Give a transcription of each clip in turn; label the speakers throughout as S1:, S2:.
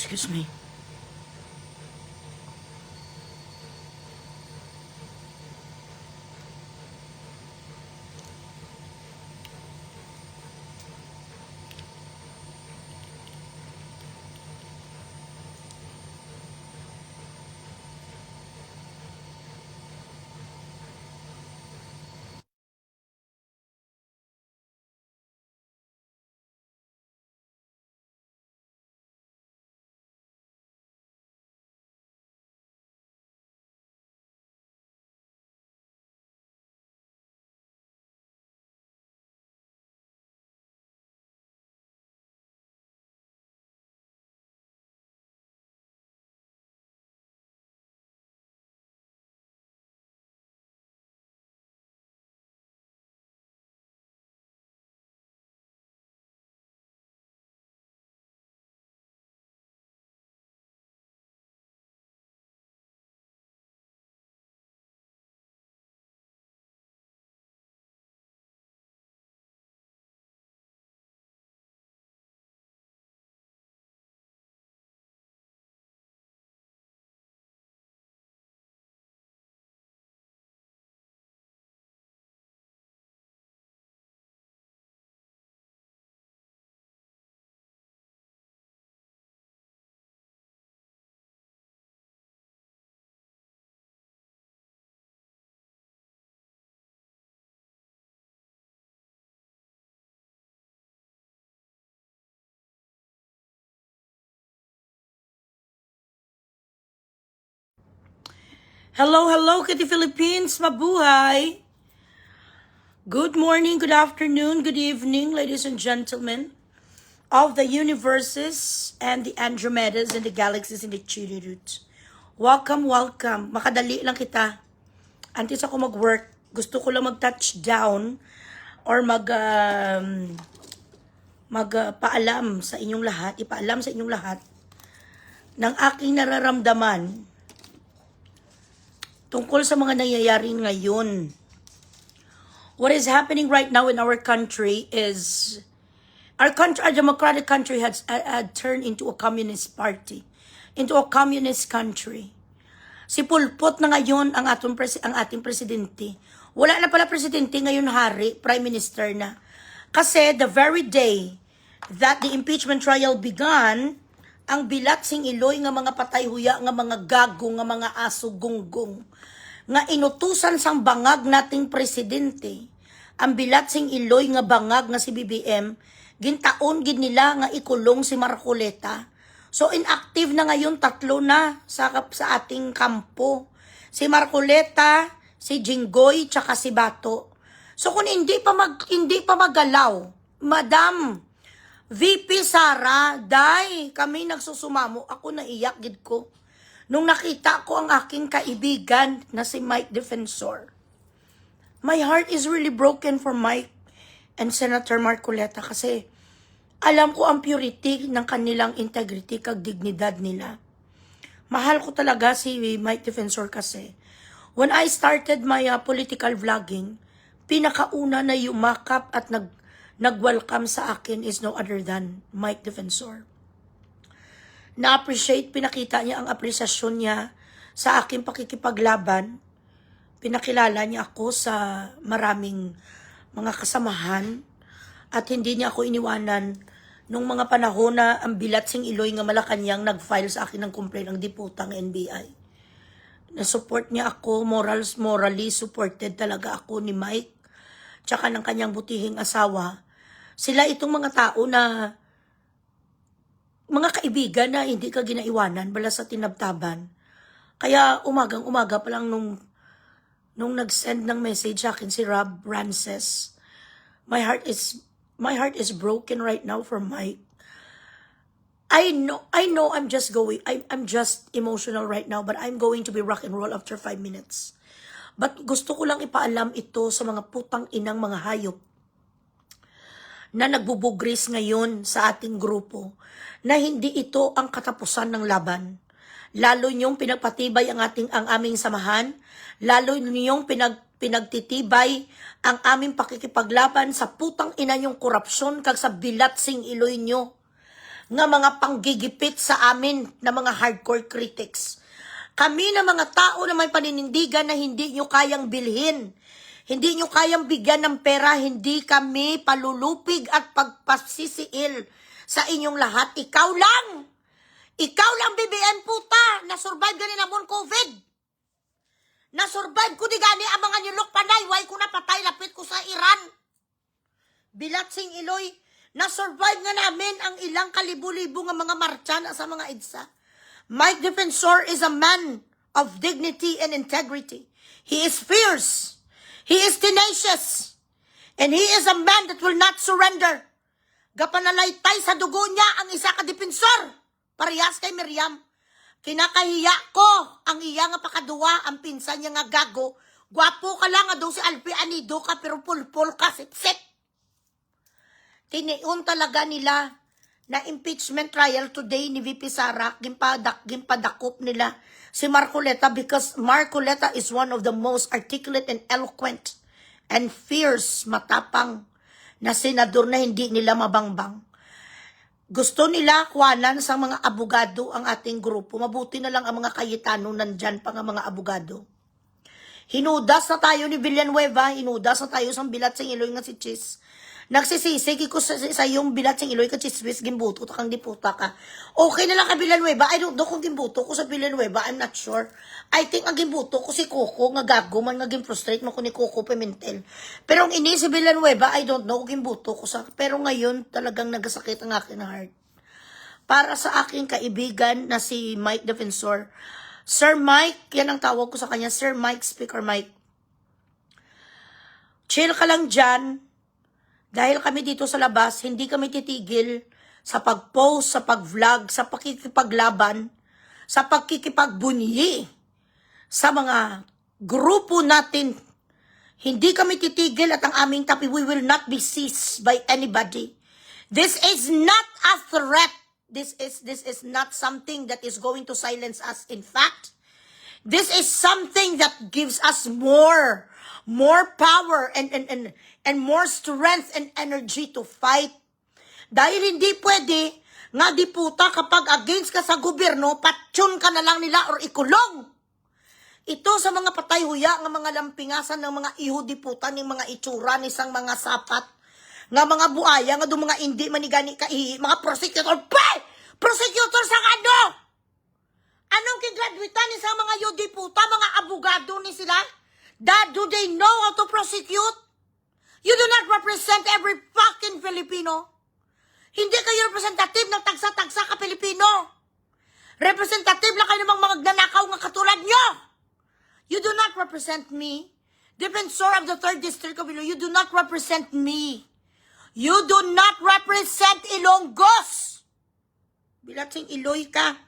S1: Excuse me. Hello, hello, Kitty Philippines. Mabuhay. Good morning, good afternoon, good evening, ladies and gentlemen of the universes and the Andromedas and the galaxies and the Chirurut. Welcome, welcome. Makadali lang kita. Antes ako mag-work, gusto ko lang mag-touchdown or paalam sa inyong lahat, ipaalam sa inyong lahat ng aking nararamdaman tungkol sa mga nangyayari ngayon. What is happening right now in our country is our democratic country had turned into a communist party, into a communist country. Si Pol Pot na ngayon ang ating presidente. Wala na pala presidente ngayon, hari, prime minister na. Kasi the very day that the impeachment trial began, ang bilat sing iloy nga mga patay huya nga mga gago nga mga aso gunggong nga inutusan sang bangag nating presidente, ang bilat sing iloy nga bangag nga si BBM, gintaon gid nila nga ikulong si Marcoleta. So inactive na ngayon, 3 na sa ating kampo. Si Marcoleta, si Jinggoy, tsaka si Bato. So kung hindi pa magalaw, Madam VP Sara, kami nagsusumamo, ako naiyak gid ko nung nakita ko ang aking kaibigan na si Mike Defensor. My heart is really broken for Mike and Senator Marcoleta kasi alam ko ang purity ng kanilang integrity kag dignidad nila. Mahal ko talaga si Mike Defensor kasi when I started my political vlogging, pinakauna na yumakap at nag-welcome sa akin is no other than Mike Defensor. Na-appreciate, pinakita niya ang apresiasyon niya sa aking pakikipaglaban. Pinakilala niya ako sa maraming mga kasamahan at hindi niya ako iniwanan nung mga panahon na ang bilat sing iloy nga Malacanang nag-file sa akin ng complaint ng diputang NBI. Na-support niya ako, morally supported talaga ako ni Mike tsaka ng kanyang butihing asawa. Sila itong mga tao na mga kaibigan na hindi ka ginaiwanan bala sa tinabtaban. Kaya umagang-umaga pa lang nung nag-send ng message sa akin si Rob Rances, my heart is broken right now for Mike. I know I'm just emotional right now, but I'm going to be rock and roll after 5 minutes. But gusto ko lang ipaalam ito sa mga putang inang mga hayop na nagbubugris ngayon sa ating grupo na hindi ito ang katapusan ng laban. Lalo niyong pinagpatibay ang aming samahan, lalo niyong pinagtitibay ang aming pakikipaglaban sa putang ina niyong korupsyon kag sa bilat sing iloy niyo. nga mga panggigipit sa amin na mga hardcore critics. Kami na mga tao na may paninindigan na hindi nyo kayang bilhin, hindi nyo kayang bigyan ng pera, hindi kami palulupig at pagpasisiil sa inyong lahat. Ikaw lang, BBM puta, na-survive gani na mon COVID. Na-survive ko di gani ang mga nyulok panay, way ko napatay, lapit ko sa Iran. Bilatsing Iloy, na-survive nga namin ang ilang kalibu-libo nga mga marchan sa mga EDSA. Mike Defensor is a man of dignity and integrity. He is fierce. He is tenacious. And he is a man that will not surrender. Gapanalaytay sa dugo niya ang isa ka depensor. Parehas kay Miriam. Kinakahiya ko ang iya nga pakaduwa, ang pinsan niya nga gago. Gwapo ka lang nga daw si Alpi Anido ka, pero pulpul ka, sip-sip. Tiniun talaga nila na impeachment trial today ni VP Sara, gimpadakop nila si Marcoleta because Marcoleta is one of the most articulate and eloquent and fierce, matapang na senador na hindi nila mabangbang. Gusto nila kuwanan sa mga abogado ang ating grupo. Mabuti na lang ang mga Cayetano, nandyan pa nga mga abogado. Hinudas na tayo ni Villanueva, hinudas na tayo sa Bilatsing Iloy nga si Chis. Nagsisisig ko sa yung Bilatsing Iloy ka Chiswis, gimbuto kang diputa ka. Okay na lang ka Villanueva, I don't know kung gimbuto ko sa Villanueva, I'm not sure. I think ang gimbuto ko si Coco, nga gago man nga gimfrustrate mo ko ni Coco Pimentel. Pero ang ini si Villanueva, I don't know kung gimbuto ko sa, pero ngayon talagang nagasakit ang aking heart. Para sa aking kaibigan na si Mike Defensor, Sir Mike, yan ang tawag ko sa kanya, Sir Mike, Speaker Mike. Chill ka lang dyan. Dahil kami dito sa labas, hindi kami titigil sa pag-post, sa pag-vlog, sa pakikipaglaban, sa pagkikipagbunyi sa mga grupo natin. Hindi kami titigil at ang aming tapi, we will not be seized by anybody. This is not a threat. This is not something that is going to silence us. In fact, this is something that gives us more power and more strength and energy to fight. Dahil hindi pwede nga diputa kapag against ka sa gobyerno, patsyon ka na lang nila or ikulong. Ito sa mga patay-huya nga mga lampingasan ng mga iho-diputa ng mga itsura ni isang mga sapat nga mga buaya nga do mga hindi manigani ka mga prosecutor. Prosecutor sa ano? Anong kigraduitan ni sa mga iho-diputa, mga abogado ni sila? Do they know how to prosecute? You do not represent every fucking Filipino. Hindi kayo representative ng tagsa-tagsa ka Pilipino. Representative lang kayo ng mga nanakaw nga katulad nyo. You do not represent me. Defensor of the 3rd District of Iloilo, you do not represent me. You do not represent Ilonggos. Bilatsing Iloy ka.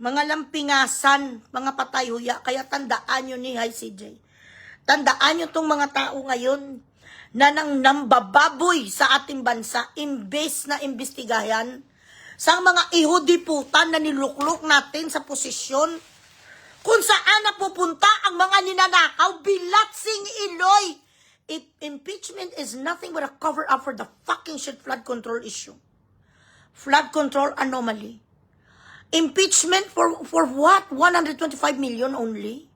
S1: Mga lampingasan, mga patay-huya, kaya tandaan nyo ni Hi CJ. Tandaan nyo tong mga tao ngayon na nang nambababoy sa ating bansa, imbes na imbestigahan, sa mga iho-diputan na niluklok natin sa posisyon, kung saan napupunta ang mga ninanakaw, Bilatsing Iloy. Impeachment is nothing but a cover-up for the fucking shit flood control issue. Flood control anomaly. Impeachment for what? 125 million only?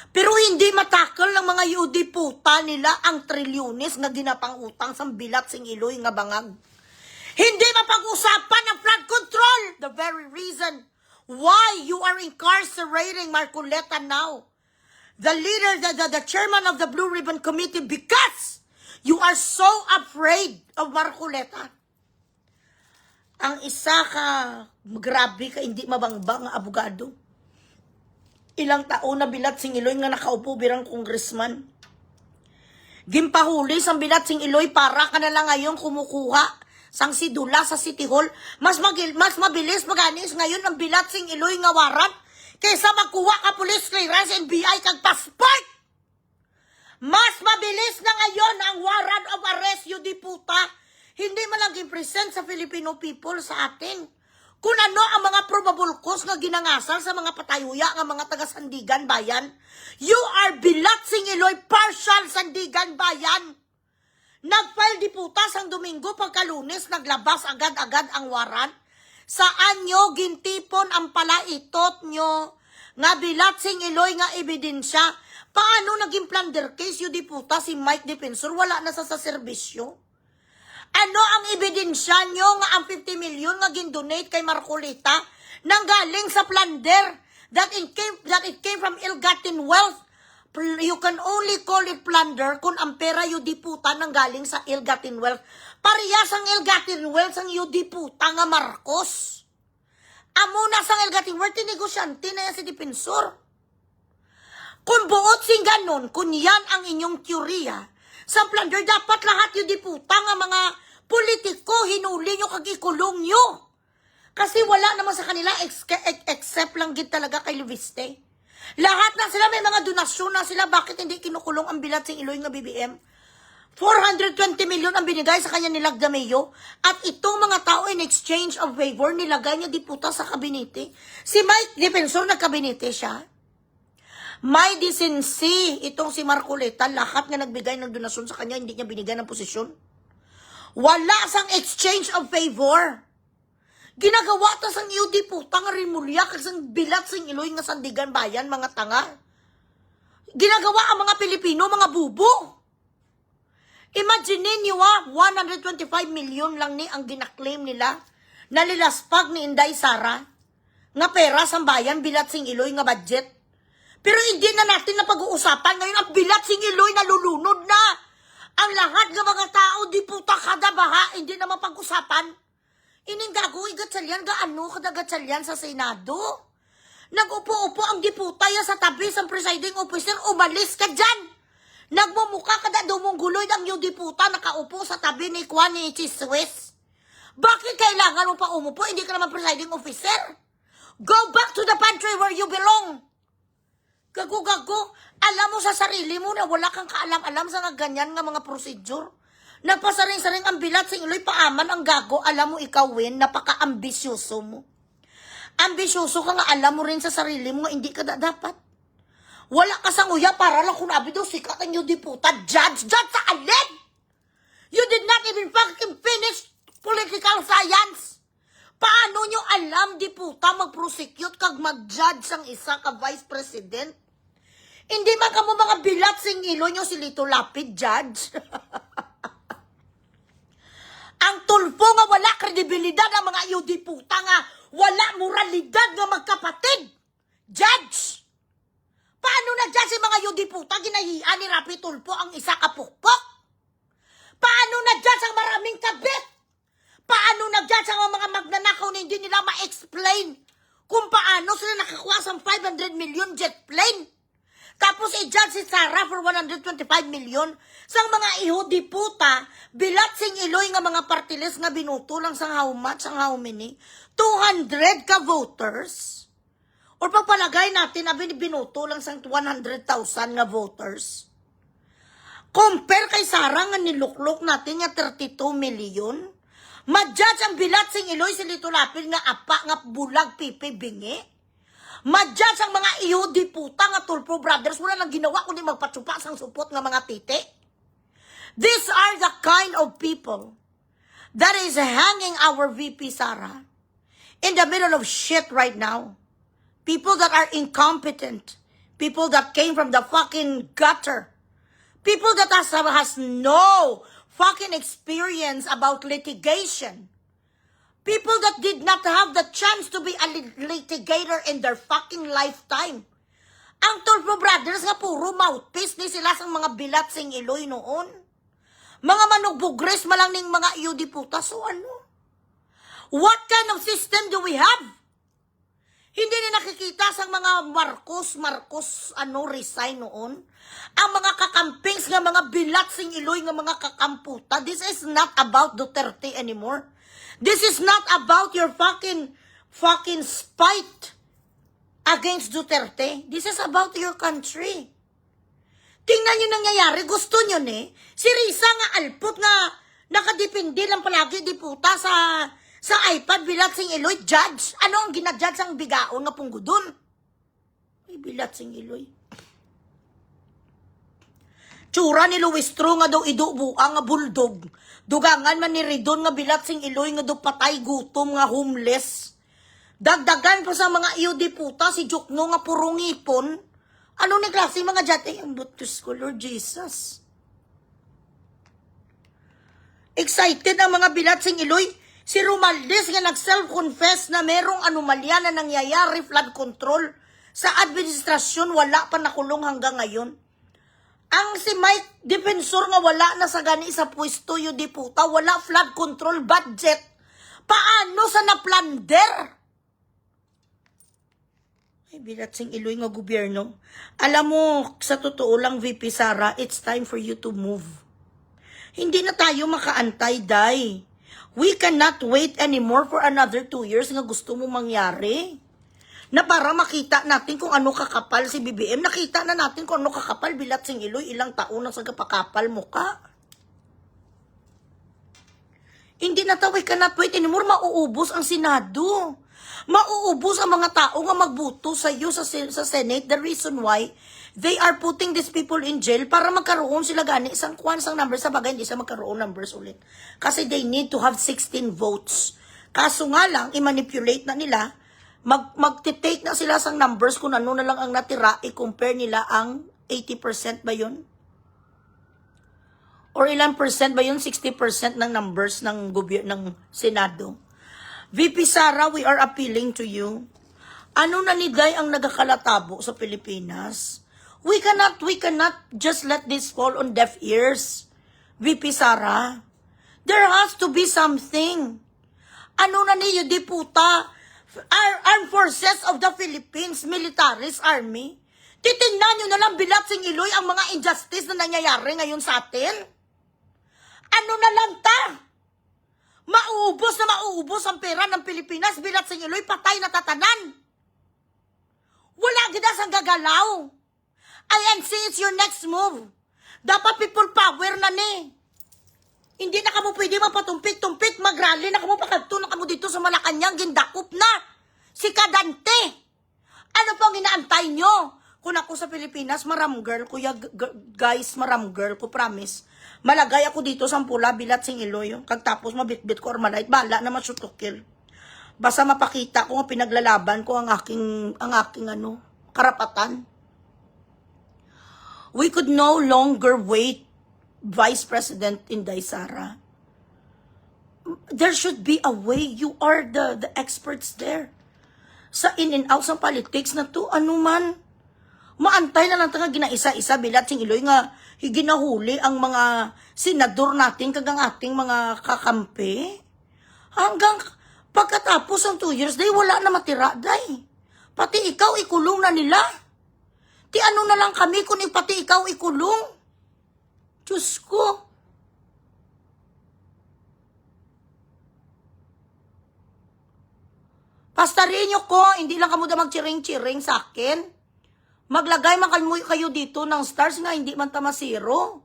S1: Pero hindi matakal ng mga yudiputa nila ang trilyones nga ginapang-utang sa Bilatsing Iloy nga bangag. Hindi mapag-usapan ang flood control. The very reason why you are incarcerating Marcoleta now. The leader, the chairman of the Blue Ribbon Committee, because you are so afraid of Marcoleta. Ang isa ka, grabe ka, hindi mabangbang nga abogado. Ilang taon na Bilatsing Iloy nga nakaupo birang congressman. Gimpahuli sa Bilatsing Iloy para ka na lang ngayon kumukuha sang sidula sa City Hall. Mas mabilis maganis ngayon ang Bilatsing Iloy nga warrant kaysa magkuha ka police clearance, NBI kag passport. Mas mabilis na ngayon ang warrant of arrest, you diputa. Hindi man lang i-present sa Filipino people sa atin kung ano ang mga probable cause nga ginangasal sa mga patayuya nga mga taga-Sandigan Bayan. You are Bilatsing Iloy, partial Sandigan Bayan. Nag-file diputa sang Domingo pagka-Lunes, naglabas agad-agad ang waran. Saan nyo gintipon ang palaitot nyo nga bilat sing iloy nga ebidensya? Paano naging plunder case yung diputa si Mike Defensor? Wala na sa serbisyo. Ano ang ebidensya nyo nga ang 50 million nga gindonate kay Marcolita nang galing sa plunder that it came from ill-gotten wealth? You can only call it plunder kung ang pera yung diputa nang galing sa ill-gotten wealth. Parehas ang ill-gotten wealth ang yung diputa nga Marcos. Amo na sa ill-gotten wealth, tinegosyante na yan si Defensor. Kung buot sing ganon, kung yan ang inyong teorya, sa plunder dapat lahat yung diputa nga mga politiko, hinuli nyo kag ikulong nyo. Kasi wala naman sa kanila except lang gid talaga kay Luviste. Lahat na sila, may mga donasyon na sila. Bakit hindi kinukulong ang bilat sing iloy nga BBM? 420 million ang binigay sa kanya ni Lagdameo. At itong mga tao in exchange of favor, nilagay niya diputa sa kabinete. Si Mike Defensor, nagkabinete siya. May decency itong si Marcoleta. Lahat nga nagbigay ng donasyon sa kanya, hindi niya binigay ng posisyon. Wala sang exchange of favor. Ginagawa ta sang iyo diputa nga rimulya kasang bilat sing iloy nga sandigan bayan, mga tanga. Ginagawa ang mga Pilipino, mga bubo. Imagine niyo 125 million lang ni ang ginaklaim nila na lilaspag ni Inday Sara nga pera sang bayan, bilat sing iloy nga budget. Pero hindi na natin na pag-uusapan ngayon ang bilat sing iloy na lulunod na. Ang lahat ng mga tao, diputa kada baha, hindi na mapag-usapan. Ining gagoy gatsalyan, gaano kada gatsalyan sa Senado? Nag-upo-upo ang diputa ya sa tabi sa presiding officer, umalis ka dyan! Nagmumuka kada dumungguloy ang yung diputa nakaupo sa tabi ni Juan ni Chiswes. Bakit kailangan mo pa umupo? Hindi ka naman presiding officer. Go back to the pantry where you belong. Gago-gago, alam mo sa sarili mo na wala kang kaalam-alam sa ganyan nga mga procedure. Nagpasaring-saring ang bilat sing iloy, paaman ang gago. Alam mo ikaw, Win, napaka-ambisyoso mo. Ambisyoso ka nga, alam mo rin sa sarili mo, hindi ka dapat. Wala ka sa nguya para lang kung abi daw sikat ang yung diputa. Judge sa alin! You did not even fucking finish political science. Paano nyo alam, diputa, mag-prosecute kag mag-judge ang isa ka vice president? Hindi man ka mo mga bilat sing ilo nyo si Lito Lapid, judge. Ang tulpo nga wala kredibilidad ang mga iyo diputa nga wala moralidad nga magkapatid. Judge! Paano nag-judge si mga iyo diputa? Ginahian ni Rapi Tulfo ang isa kapukpok? Paano nag-judge ang maraming kabit? Paano nag-judge ang mga magnanakaw na hindi nila ma-explain kung paano sila nakakuha sa 500 million jet plane? Tapos i-judge si Sara for 125 million. Sang mga iho diputa, bilat sing iloy nga mga partiles nga binuto lang sang how much, sang how many? 200 ka voters? Or pagpalagay natin, binuto lang sang 100,000 nga voters? Compare kay Sara nga niluklok natin nga 32 million? Ma-judge ang bilat sing iloy si Lito Lapid nga apa nga bulag pipi bingi? Ma-judge ang mga iyo diputa nga Tulfo brothers, wala nang ginawa kundi magpatsupa sang supot nga mga titi. These are the kind of people that is hanging our VP Sara in the middle of shit right now. People that are incompetent. People that came from the fucking gutter. People that has no fucking experience about litigation. People that did not have the chance to be a litigator in their fucking lifetime. Ang Tulfo brothers nga puro mouthpiece ni sila sang mga bilat sing iloy noon. Mga manugbugres malang ning mga iyo diputa. So ano? What kind of system do we have? Hindi ni nakikita sang mga Marcos resign noon. Ang mga kakampings nga mga bilat sing iloy nga mga kakamputa. This is not about Duterte anymore. This is not about your fucking spite against Duterte. This is about your country. Tingnan nyo nangyayari. Gusto nyo si Risa nga alpot nga nakadepende lang palagi diputa sa iPad bilat sing iloy. Judge. Ano ang ginajudge ang bigaon nga punggudon? Ay, bilat sing iloy. Tsura ni Luistro nga daw idubuang nga buldog. Dugangan man ni Ridon nga bilat sing Iloy nga daw patay gutom nga homeless. Dagdagan pa sa mga iyo puta si Jukno nga purong ipon. Ano ni klase mga jate? Ang butos ko, Lord Jesus. Excited ang mga bilat sing Iloy. Si Romaldes nga nag-self-confess na merong anomalya na nangyayari flood control. Sa administrasyon, wala pa nakulong hanggang ngayon. Ang si Mike Defensor nga wala na sa gani sa pwesto yung puta, wala flood control budget. Paano sa naplander? Ay, bilat sing Iloy nga gobyerno. Alam mo, sa totoo lang, VP Sara, it's time for you to move. Hindi na tayo makaantay, Day. We cannot wait anymore for another 2 years nga gusto mo mangyari. Na para makita natin kung ano kakapal si BBM. Nakita na natin kung ano kakapal bilat sing Iloy. Ilang taon na sa kapakapal mo ka. Hindi na tayo, we cannot wait anymore. Mauubos ang Senado. Mauubos ang mga tao nga magbuto sa iyo sa Senate. The reason why they are putting these people in jail para magkaroon sila gani isang numbers sa bagay, hindi sa magkaroon numbers ulit. Kasi they need to have 16 votes. Kaso nga lang, i-manipulate na nila, mag-take na sila sa numbers kung ano na lang ang natira, i-compare nila ang 80% ba yun? Or ilang percent ba yun? 60% ng numbers ng ng Senado. VP Sara, we are appealing to you. Ano na ni Day ang nagakalatabo sa Pilipinas? We cannot just let this fall on deaf ears. VP Sara, there has to be something. Ano na niyo, di puta? Armed Forces of the Philippines, Militaris Army. Titingnan nyo na lang bilat sing Iloy ang mga injustice na nangyayari ngayon sa atin. Ano na lang ta? Mauubos ang pera ng Pilipinas bilat sing Iloy, patay na tatanan. Wala gina sang gagalaw. INC is your next move. Dapat people power na ni. Hindi na kamo pwede mapatumpik-tumpik, magrally na kamo pakadto na kamo dito sa Malacanang, gindakop na. Si Kadante. Ano pang inaantay nyo? Kung ako sa Pilipinas, maram girl, kuya, guys, maram girl, ko promise. Malagay ako dito sa pula, bilat sing Iloy. Kagtapos mabitbit ko or malait, bala na masutukil. Basta mapakita ko nga pinaglalaban ko ang aking karapatan. We could no longer wait, Vice President Inday Sara. There should be a way. You are the experts there. Sa in and out sa politics na to, ano man. Maantay na lang taga ginaisa-isa bilat sing Iloy nga ginahuli ang mga senador natin kagang ating mga kakampi. Hanggang pagkatapos ng 2 years, day wala na matira, day. Pati ikaw ikulong na nila. Ti ano na lang kami kung pati ikaw ikulong. Diyos ko. Pastarinyo ko, hindi lang kamo da magchiring-chiring sa akin. Maglagay man kayo dito ng stars nga, hindi man tama zero.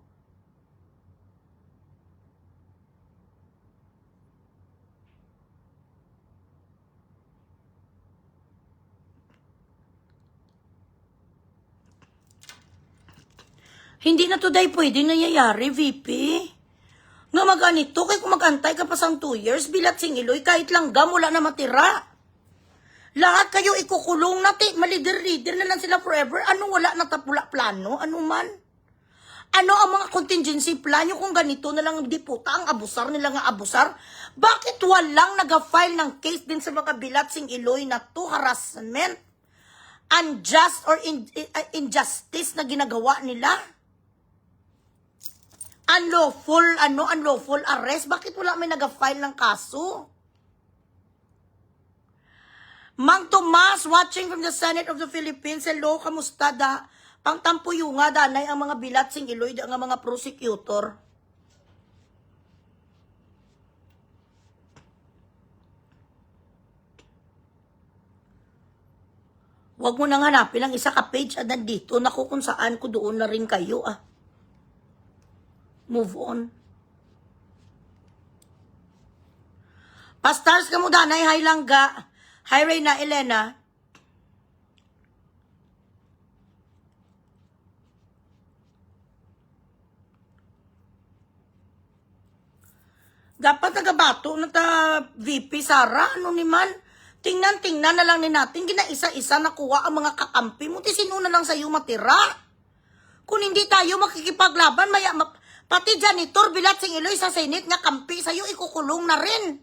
S1: Hindi na today pwede nangyayari, VP. Nga mag-anito, kaya kung mag-antay ka pa sang 2 years, bilat sing Iloy, kahit lang gam, wala na matira. Lahat kayo ikukulong natin, malider-lider na lang sila forever. Ano wala na tapula plano? Ano man? Ano ang mga contingency plan nyo kung ganito na lang di puta ang abusar nila nga abusar? Bakit walang nag-file ng case din sa mga bilat sing Iloy na to harassment, unjust or injustice na ginagawa nila? Unlawful arrest? Bakit wala may nag-file ng kaso? Mang Tomas, watching from the Senate of the Philippines. Hello, kamusta da? Pangtampo yung nga, danay ang mga bilat sing Iloy, ang mga prosecutor. Huwag mo nang hanapin ang isa ka page at nandito. Naku, kung saan ko doon na rin kayo, Move on. Pastars ka mo, danay. Hi, Langga. Hi, Reyna, Elena. Dapat nagabato na ta VP Sara, ano ni man? Tingnan na lang ni natin, ginaisa-isa nakuha ang mga kakampi mo, ti sino na lang sa'yo matira. Kung hindi tayo makikipaglaban, pati janitor, bilat sing iloy sa Senate nga kampi sa'yo, ikukulong na rin.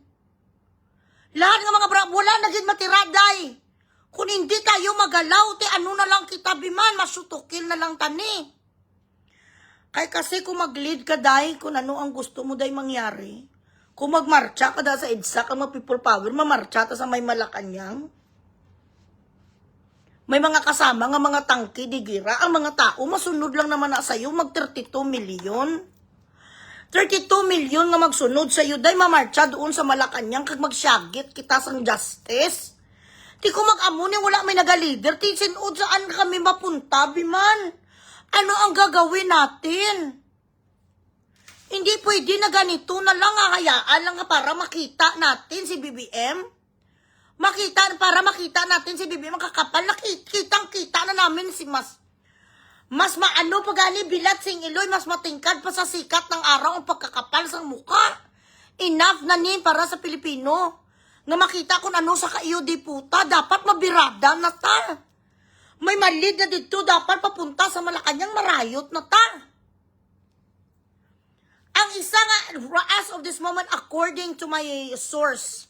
S1: Lahat ng mga wala naging matira, day. Kung hindi tayo magalaw, ti ano na lang kita biman, masutukil na lang tani. Kaya kasi kung mag-lead ka, day, kung ano ang gusto mo, day, mangyari. Kung magmarcha ka da sa EDSA, ang mga people power, mamarcha ta sa may Malacanang. May mga kasama nga mga tangki, digira, ang mga tao, masunod lang naman na sa'yo, mag 32 million. 32 million nga magsunod sa'yo, day, mamarcha doon sa Malacanang, kag magsyagit kita sang justice. Di ko mag-amunin, wala may naga-leader, ti sinod saan kami mapunta, biman. Ano ang gagawin natin? Hindi pwede na ganito na lang, hayaan lang para makita natin si BBM. Para makita natin si BBM kakapal. Kitang-kita na namin si mas maano pa gani bilat sing iloy, mas matingkad pa sa sikat ng araw ang pagkakapal sa muka. Enough na ni para sa Pilipino. Nga makita kung ano sa kaiyo di puta, dapat mabirada na ta. May malid na dito, dapat papunta sa Malacanang, marayot na ta. Ang isa nga, as of this moment, according to my source,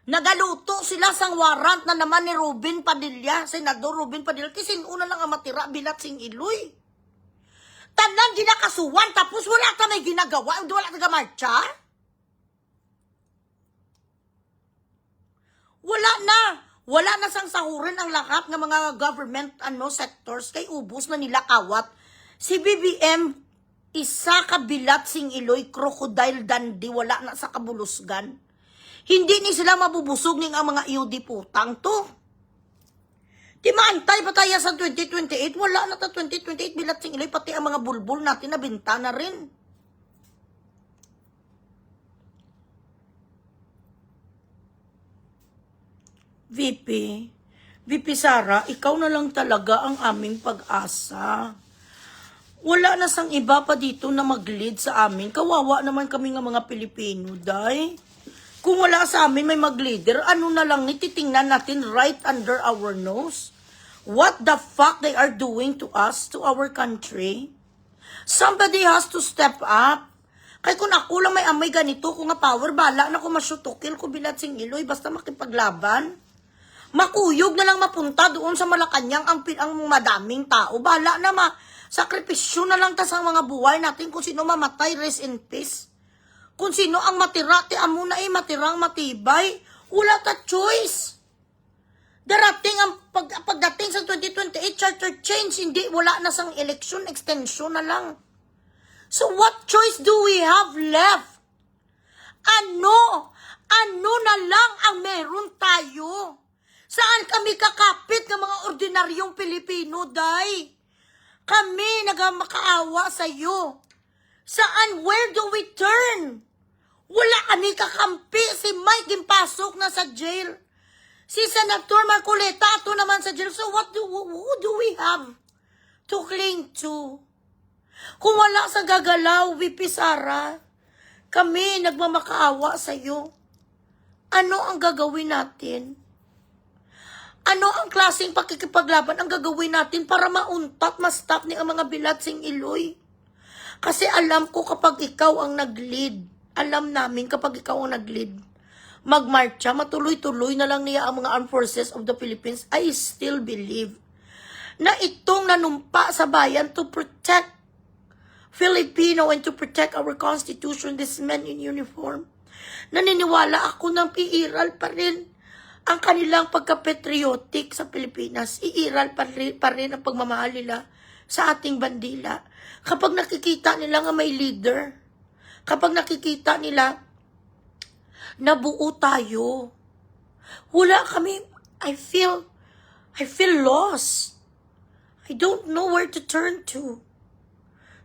S1: nagaluto sila sang warrant na naman ni Robin Padilla, Senador Robin Padilla, kisinuna lang ang matira bilat sing iloy. Tanan ginakasuwan, tapos wala ka may ginagawa, wala ka marcha. Wala na sang sahurin ang lahat ng mga government sectors, kay ubos na nila kawat. Si BBM, isa kabilat sing iloy, crocodile dandi, wala na sa kabulusgan. Hindi ni sila mabubusog ning ang mga iudi putang to. Di maantay pa tayo sa 2028, wala na ta 2028 bilat sing iloy, pati ang mga bulbul natin na binta na rin. VP Sara, ikaw na lang talaga ang aming pag-asa. Wala na sang iba pa dito na mag-lead sa amin. Kawawa naman kami nga mga Pilipino, day. Kung wala sa amin may mag-leader, ano na lang nititingnan natin right under our nose? What the fuck they are doing to us, to our country? Somebody has to step up. Kaya kung ako lang may amay ganito, kung nga power, bala na kung masyutukil ko bilat sing iloy, basta makipaglaban. Makuyog na lang mapunta doon sa Malacanang ang madaming tao. Bala na sakripisyo na lang ta sa mga buhay natin kung sino mamatay, rest in peace. Kung sino ang matira, ti amo na matirang matibay. Wala ta choice. Darating ang pagdating sa 2028 charter change, hindi, wala na sang election, extension na lang. So what choice do we have left? Ano na lang ang meron tayo? Saan kami kakapit ng mga ordinaryong Pilipino, day? Kami nagamakaawa sa iyo. Saan? Where do we turn? Wala kami kakampi. Si Mike gimpasok na sa jail. Si Senator Marcoleta ato naman sa jail. So who do we have to cling to? Kung wala sa gagalaw, VP Sara, kami nagmamakaawa sa iyo. Ano ang gagawin natin? Ano ang klaseng pakikipaglaban ang gagawin natin para mauntat, ma-stop ni ang mga bilat sing iloy? Kasi alam ko kapag ikaw ang nag-lead, alam namin kapag ikaw ang nag-lead, magmarcha, matuloy-tuloy na lang niya ang mga armed forces of the Philippines. I still believe na itong nanumpa sa bayan to protect Filipino and to protect our Constitution, this men in uniform. Naniniwala ako ng iiral pa rin ang kanilang pagka-patriotic sa Pilipinas. Iiral pa rin ang pagmamahal nila sa ating bandila. Kapag nakikita nila nga may leader, kapag nakikita nila na buo tayo, wala kami, I feel lost. I don't know where to turn to.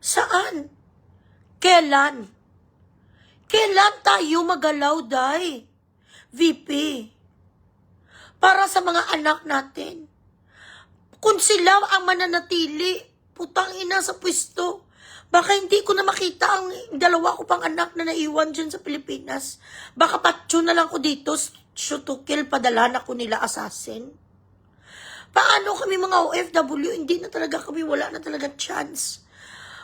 S1: Saan? Kailan? Kailan tayo magalaw, day? VP? Para sa mga anak natin. Kung sila ang mananatili, putang ina sa pwesto, Baka hindi ko na makita ang dalawa ko pang anak na naiwan dyan sa Pilipinas. Baka patso na lang ko dito, shoot to kill, padala na ko nila assassin. Paano kami mga OFW, hindi na talaga kami, wala na talaga chance.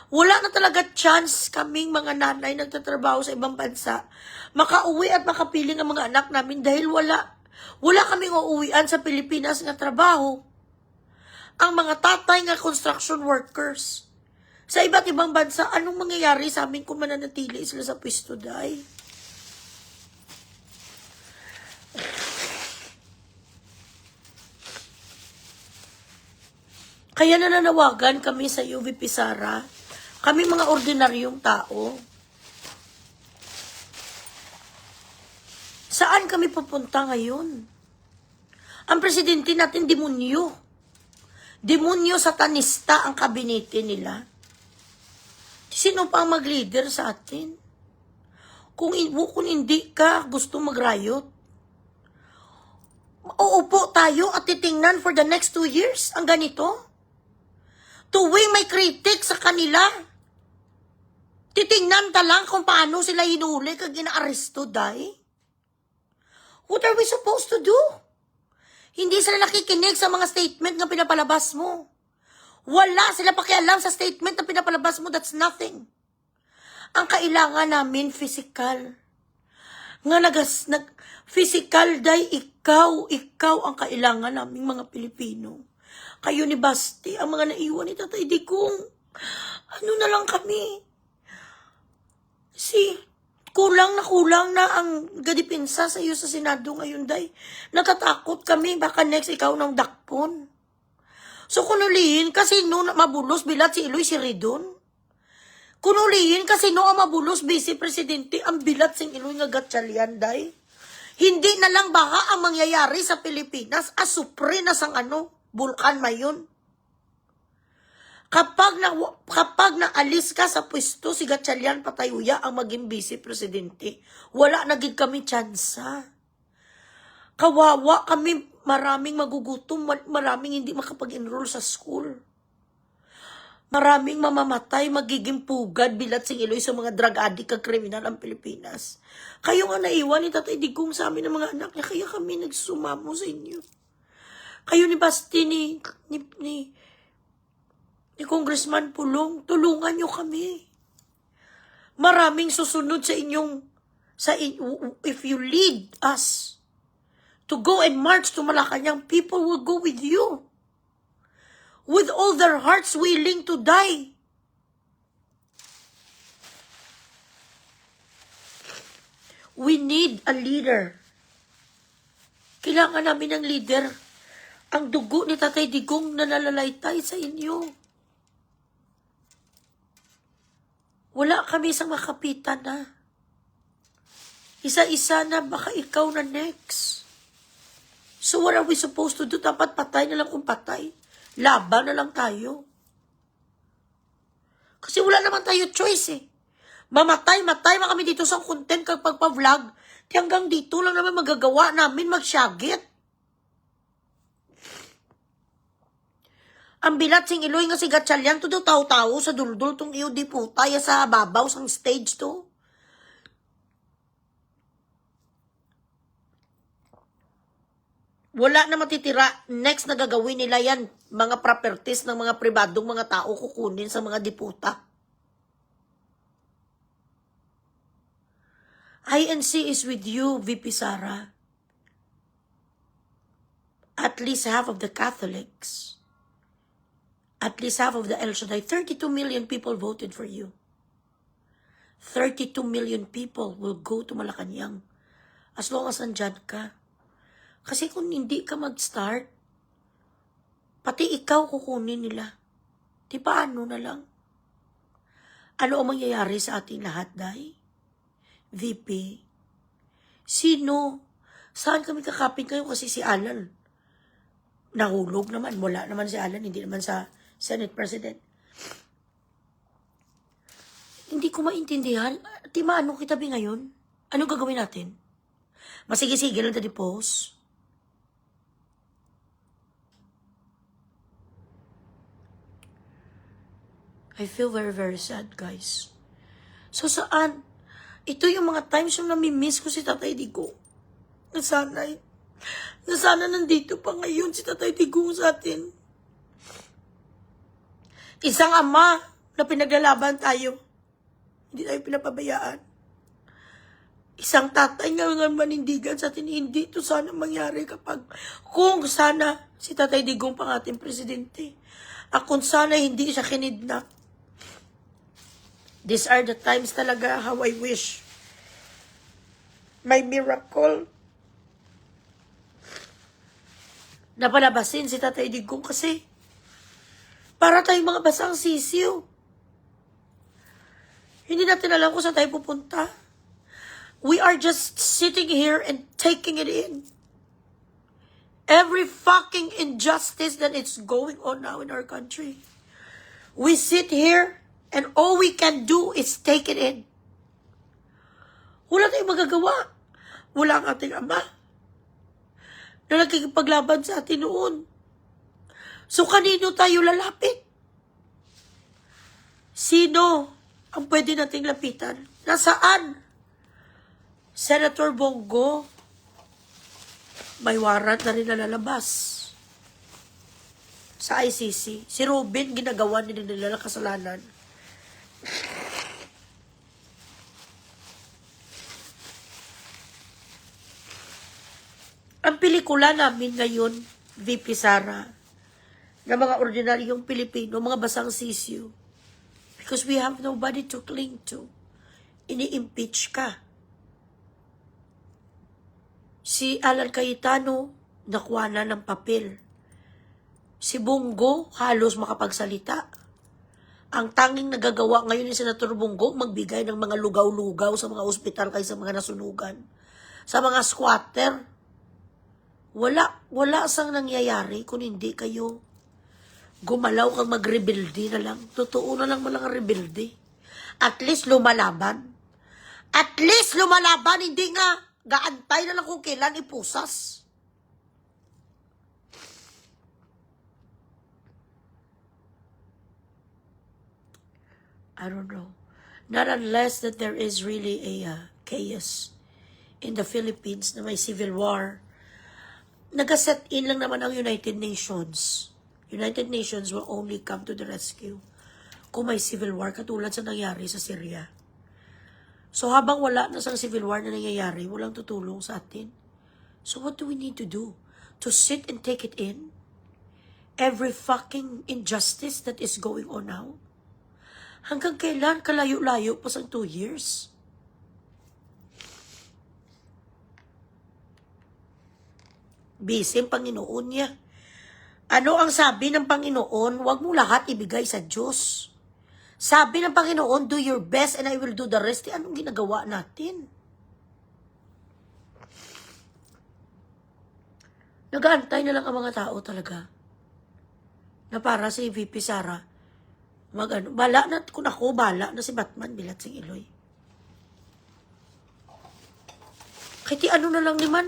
S1: Wala na talaga chance kaming mga nanay nagtatrabaho sa ibang bansa. Makauwi at makapiling ang mga anak namin dahil wala kaming uuwian sa Pilipinas nga trabaho. Ang mga tatay nga construction workers. Sa iba't ibang bansa, anong mangyayari sa amin kung mananatili sila sa pwesto, day? Kaya nananawagan kami sa UVP Sara, kami mga ordinaryong tao. Saan kami pupunta ngayon? Ang presidente natin, demonyo. Demonyo satanista ang kabinete nila. Sino pa ang mag-leader sa atin? Kung hindi ka gusto mag-riot, uupo tayo at titingnan for the next 2 years ang ganito? Tuwing may critic sa kanila, titingnan ta lang kung paano sila hinuli kag inaaresto, day? What are we supposed to do? Hindi sila nakikinig sa mga statement na pinapalabas mo. Wala sila pakialam sa statement na pinapalabas mo. That's nothing. Ang kailangan namin, physical. Physical, day, ikaw ang kailangan naming mga Pilipino. Kayo ni Basti, ang mga naiwan ni Tatay Digong. Ano na lang kami? Kulang na ang gadipinsa sa iyo sa Senado ngayon, day. Natatakot kami, baka next ikaw ng dakpon. So kunulihin kasi no mabulos bilat si Iloy si Ridon. Kunulihin kasi no ang mabulos Vice Presidente ang bilat sing Iloy nga gatsalyan, day. Hindi na lang baka ang mangyayari sa Pilipinas asupre na sang bulkan mayon. Kapag naalis ka sa pwesto, si Gatchalian Patayuya ang maging Vice Presidente. Wala na gid kami tsansa. Kawawa kami, maraming magugutom, maraming hindi makapag-enroll sa school. Maraming mamamatay, magiging pugad, bilat sing Iloy sa mga drug addict kag kriminal ang Pilipinas. Kayo nga naiwan ni Tatay Digong sa amin ng mga anak niya, kaya kami nagsumamo sa inyo. Kayo ni Basti, ni Congressman Pulong, tulungan nyo kami. Maraming susunod sa if you lead us to go and march to Malacanang, people will go with you. With all their hearts willing to die. We need a leader. Kailangan namin ng leader. Ang dugo ni Tatay Digong na nalalaytay sa inyo. Wala kami sa makapitan na. Isa-isa na, baka ikaw na next. So what are we supposed to do? Dapat patay na lang kung patay. Laban na lang tayo. Kasi wala naman tayo choice eh. Mamatay kami dito sa content kapag pa-vlog. Hanggang dito lang naman magagawa namin magsyagit. Ang bilat sing Iloy nga si Gatchalian to do tao-tao sa duldul tong iyo di putaya sa babaw sang stage to. Wala na matitira. Next na gagawin nila yan. Mga properties ng mga pribadong mga tao kukunin sa mga diputa. INC is with you, VP Sara. At least half of the Catholics. At least half of the El Shaddai, 32 million people voted for you. 32 million people will go to Malacanang as long as nandyan ka. Kasi kung hindi ka mag-start, pati ikaw kukunin nila. Di paano na lang? Ano ang mangyayari sa ating lahat, Day? VP? Sino? Saan kami kakapit kayo? Kasi si Alan, nahulog naman. Wala naman si Alan, hindi naman sa Senate President. Hindi ko maintindihan. Di maano kita ngayon? Anong gagawin natin? Masige-sige lang tadi post. I feel very, very sad, guys. So, saan? Ito yung mga times yung nami-miss ko si Tatay Digong. Na sana nandito pa ngayon si Tatay Digong sa atin. Isang ama na pinaglalaban tayo. Hindi tayo pinapabayaan. Isang tatay nga manindigan sa atin. Hindi ito sana mangyari kung sana si Tatay Digong pang ating presidente. At kung sana hindi siya kinidnap. These are the times talaga how I wish may miracle na palabasin si Tatay Digong kasi para tayong mga basang sisiw. Hindi natin alam kung saan tayo pupunta. We are just sitting here and taking it in. Every fucking injustice that is going on now in our country. We sit here and all we can do is take it in. Wala tayong magagawa. Wala ang ating ama na nagkikipaglaban sa atin noon. So, kanino tayo lalapit? Sino ang pwede nating lapitan? Nasaan? Senator Bongo, may warrant na rin nalalabas sa ICC. Si Robin, ginagawa nila ng kasalanan. Ang pelikula namin ngayon, VP Sara, na mga ordinaryong Pilipino, mga basang sisiyo, because we have nobody to cling to. Ini-impeach ka. Si Alan Cayetano, nakuha na ng papel. Si Bongo, halos makapagsalita. Ang tanging nagagawa ngayon ni Senator Bongo, magbigay ng mga lugaw-lugaw sa mga ospital kaysa mga nasunugan. Sa mga squatter, wala sang nangyayari kung hindi kayo gumalaw kang magrebelde na lang. Totoo na lang malang rebelde. At least lumalaban. At least lumalaban, hindi nga gaantay na lang kung kailan ipusas. I don't know. Not unless that there is really a chaos in the Philippines na may civil war. Nag-set in lang naman ang United Nations. United Nations will only come to the rescue kung may civil war katulad sa nangyari sa Syria. So habang wala na sa civil war na nangyayari, walang tutulong sa atin. So what do we need to do? To sit and take it in? Every fucking injustice that is going on now? Hanggang kailan? Kalayo-layo pa sa 2 years? Busy ang Panginoon niya. Ano ang sabi ng Panginoon? Huwag mo lahat ibigay sa Diyos. Sabi ng Panginoon, do your best and I will do the rest. Anong ginagawa natin? Nag-aantay na lang ang mga tao talaga. Na para si VP Sara, bala na, kung ako, bala na si Batman, bilat sing Iloy. Kahit ano na lang naman,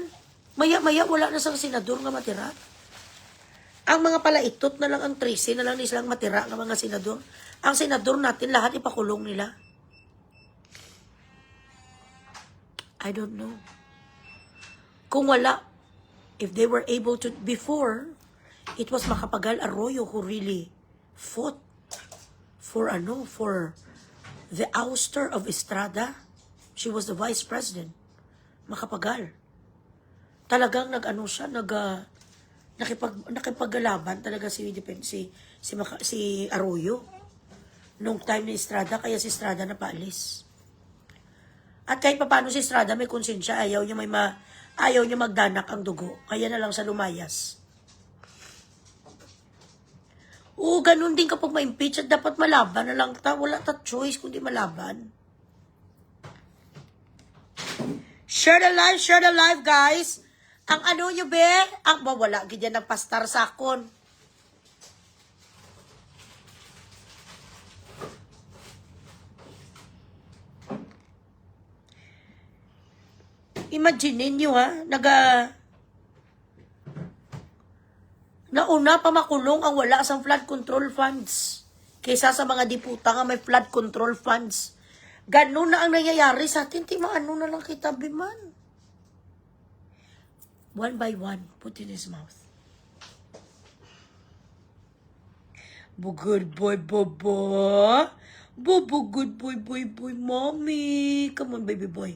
S1: maya-maya wala na sang senador nga matira. Ang mga palaitot na lang ang 13 na lang nilang matira ng mga senador. Ang senador natin, lahat ipakulong nila. I don't know. Kung wala, if they were able to, before, it was Macapagal Arroyo who really fought for the ouster of Estrada. She was the vice president. Macapagal. Talagang nakipaggalaban talaga si Arroyo nung time ni Estrada, kaya si Estrada napaalis. At kahit paano si Estrada may konsensya, ayaw niya magdanak ang dugo, kaya na lang sa lumayas. Oo, ganun din kapag ma-impeach at dapat malaban na lang wala ta choice kundi malaban. Share the live, guys. Ang ano nyo, be? Ang wala, ganyan ng pastar sa akon. Imagine nyo, ha? Nauna pa makulong ang wala sa flood control funds. Kaysa sa mga diputa nga may flood control funds. Ganun na ang nangyayari sa atin. Di maano na lang kita, Biman. One by one, put in his mouth. Good boy, Bobo. Bobo, good boy, boy, mommy. Come on, baby boy.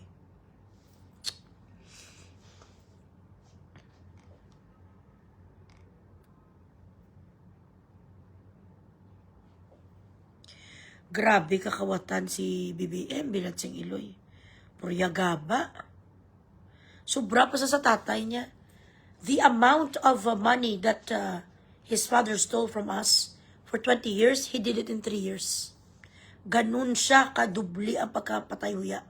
S1: Grabe kakawatan si BBM, Bilatsing Iloy. Puryagaba. Sobra pa sa tatay niya. The amount of money that his father stole from us for 20 years, he did it in 3 years. Ganun siya kadubli ang pagkapatay huya.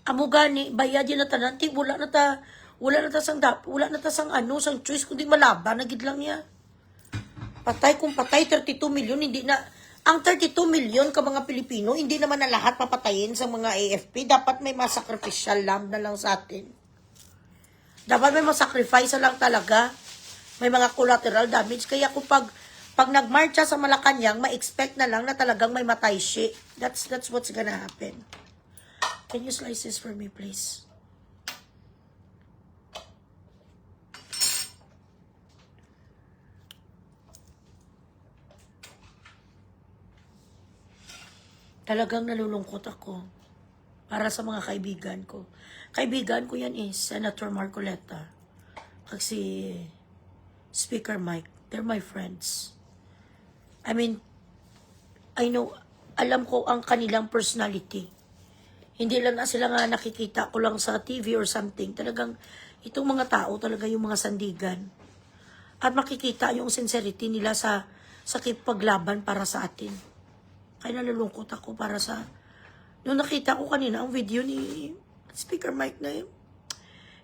S1: Amo gani bayad yun na tananti wala na ta sang ano sang choice kundi malaban na gid lang niya. Patay kung patay 32 million hindi na ang 32 million ka mga Pilipino hindi naman na lahat papatayin sa mga AFP, dapat may masacrificial lamb na lang sa atin. Dapat may masacrifice lang talaga. May mga collateral damage kaya kung pag nagmarcha sa Malacanang, ma-expect na lang na talagang may matay siya. That's what's gonna happen. Can you slice this for me, please? Talagang nalulungkot ako para sa mga kaibigan ko. Kaibigan ko yan is Senator Marcoleta. Kasi Speaker Mike. They're my friends. I mean, I know, alam ko ang kanilang personality. Hindi lang na sila nga nakikita ko lang sa TV or something. Talagang itong mga tao talaga yung mga sandigan. At makikita yung sincerity nila sa paglaban para sa atin. Kaya nalulungkot ako para sa... Nung nakita ko kanina ang video ni Speaker Mike na yun.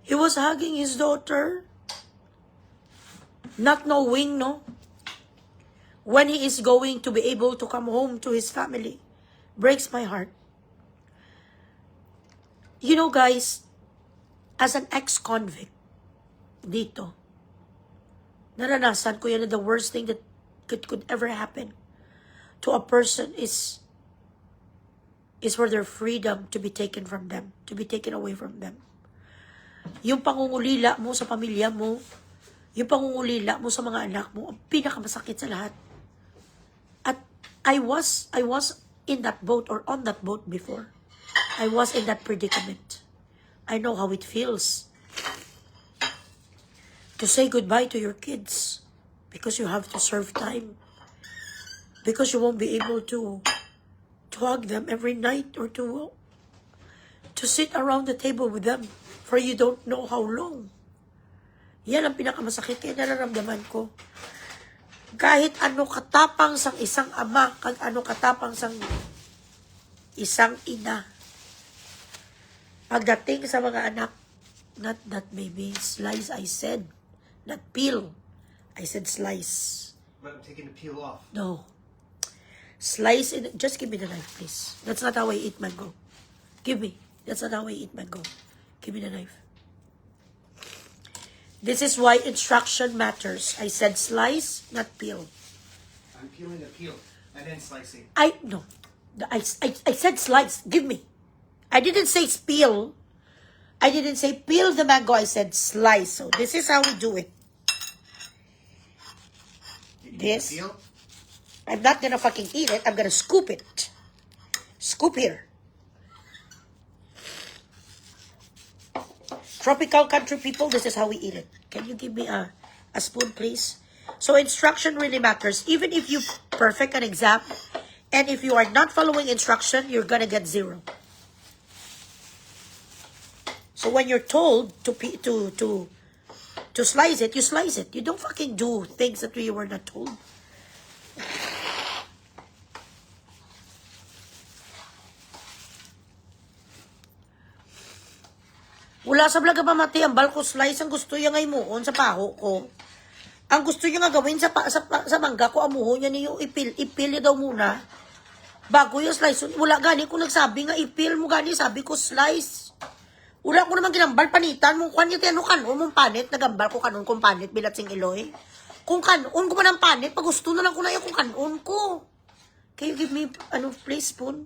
S1: He was hugging his daughter. Not knowing, no? When he is going to be able to come home to his family. Breaks my heart. You know guys, as an ex-convict dito, naranasan ko yan na the worst thing that could ever happen to a person is for their freedom to be taken from them, to be taken away from them. Yung pangungulila mo sa pamilya mo, yung pangungulila mo sa mga anak mo, ang pinakamasakit sa lahat. At I was in that boat or on that boat before. I was in that predicament. I know how it feels to say goodbye to your kids because you have to serve time. Because you won't be able to hug them every night or to sit around the table with them for you don't know how long. Yan ang pinakamasakit kaya nararamdaman ko. Kahit ano katapang sang isang ama, kahit ano katapang sang isang ina, pagdating sa mga anak, not that baby, slice I said, not peel. I said slice.
S2: But I'm taking the peel off.
S1: No. Slice it. Just give me the knife, please. That's not how I eat mango. Give me. That's not how I eat mango. Give me the knife. This is why instruction matters. I said slice, not peel.
S2: I'm peeling the peel and then slicing.
S1: No. I said slice. Give me. I didn't say peel. I didn't say peel the mango. I said slice. So this is how we do it. This.
S2: Peel?
S1: I'm not gonna fucking eat it. I'm gonna scoop it. Scoop here. Tropical country people, this is how we eat it. Can you give me a spoon, please? So instruction really matters. Even if you perfect an exam, and if you are not following instruction, you're gonna get 0. So when you're told to slice it, you slice it. You don't fucking do things that you were not told. Wala sa blaga pa mati, ang balko slice, ang gusto niya ngay muon sa paho ko. Ang gusto niya nga gawin sa mangga ko, amuho niya niyo, ipil niya daw muna. Bago yung slice, wala gani ko nagsabi nga, ipil mo gani, sabi ko slice. Wala ko naman ginambal, panitan mo, kwan niya tiyano kanon mong panit, nagambal ko kanon kung panit, bilat sing iloy. Kung kanon ko pa ng panit, pag gusto na lang ko na yung kung kanon ko. Can you give me, please, spoon?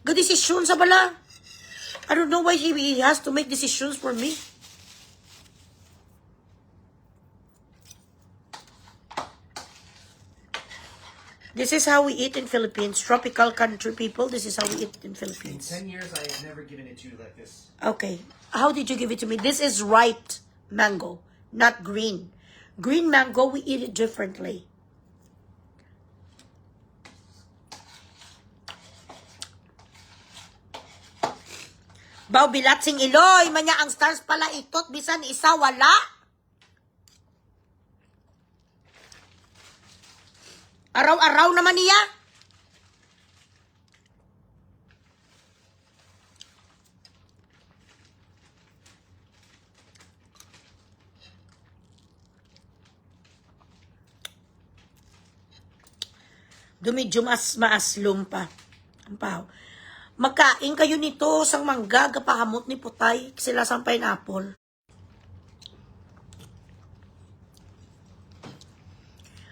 S1: Ga-desisyon sa bala. I don't know why he has to make decisions for me. This is how we eat in Philippines. Tropical country people, this is how we eat in
S2: In
S1: Philippines.
S2: 10 years, I have never given it to you like this.
S1: Okay. How did you give it to me? This is ripe mango, not green. Green mango, we eat it differently. Baw bilat sing iloy, manya ang stars pala itot, bisan isa wala. Araw-araw naman niya. Dumidyo maaslom pa. Ang pahaw. Magkain kayo nito sang mangga, gapahamot ni putay, sila sang pineapple.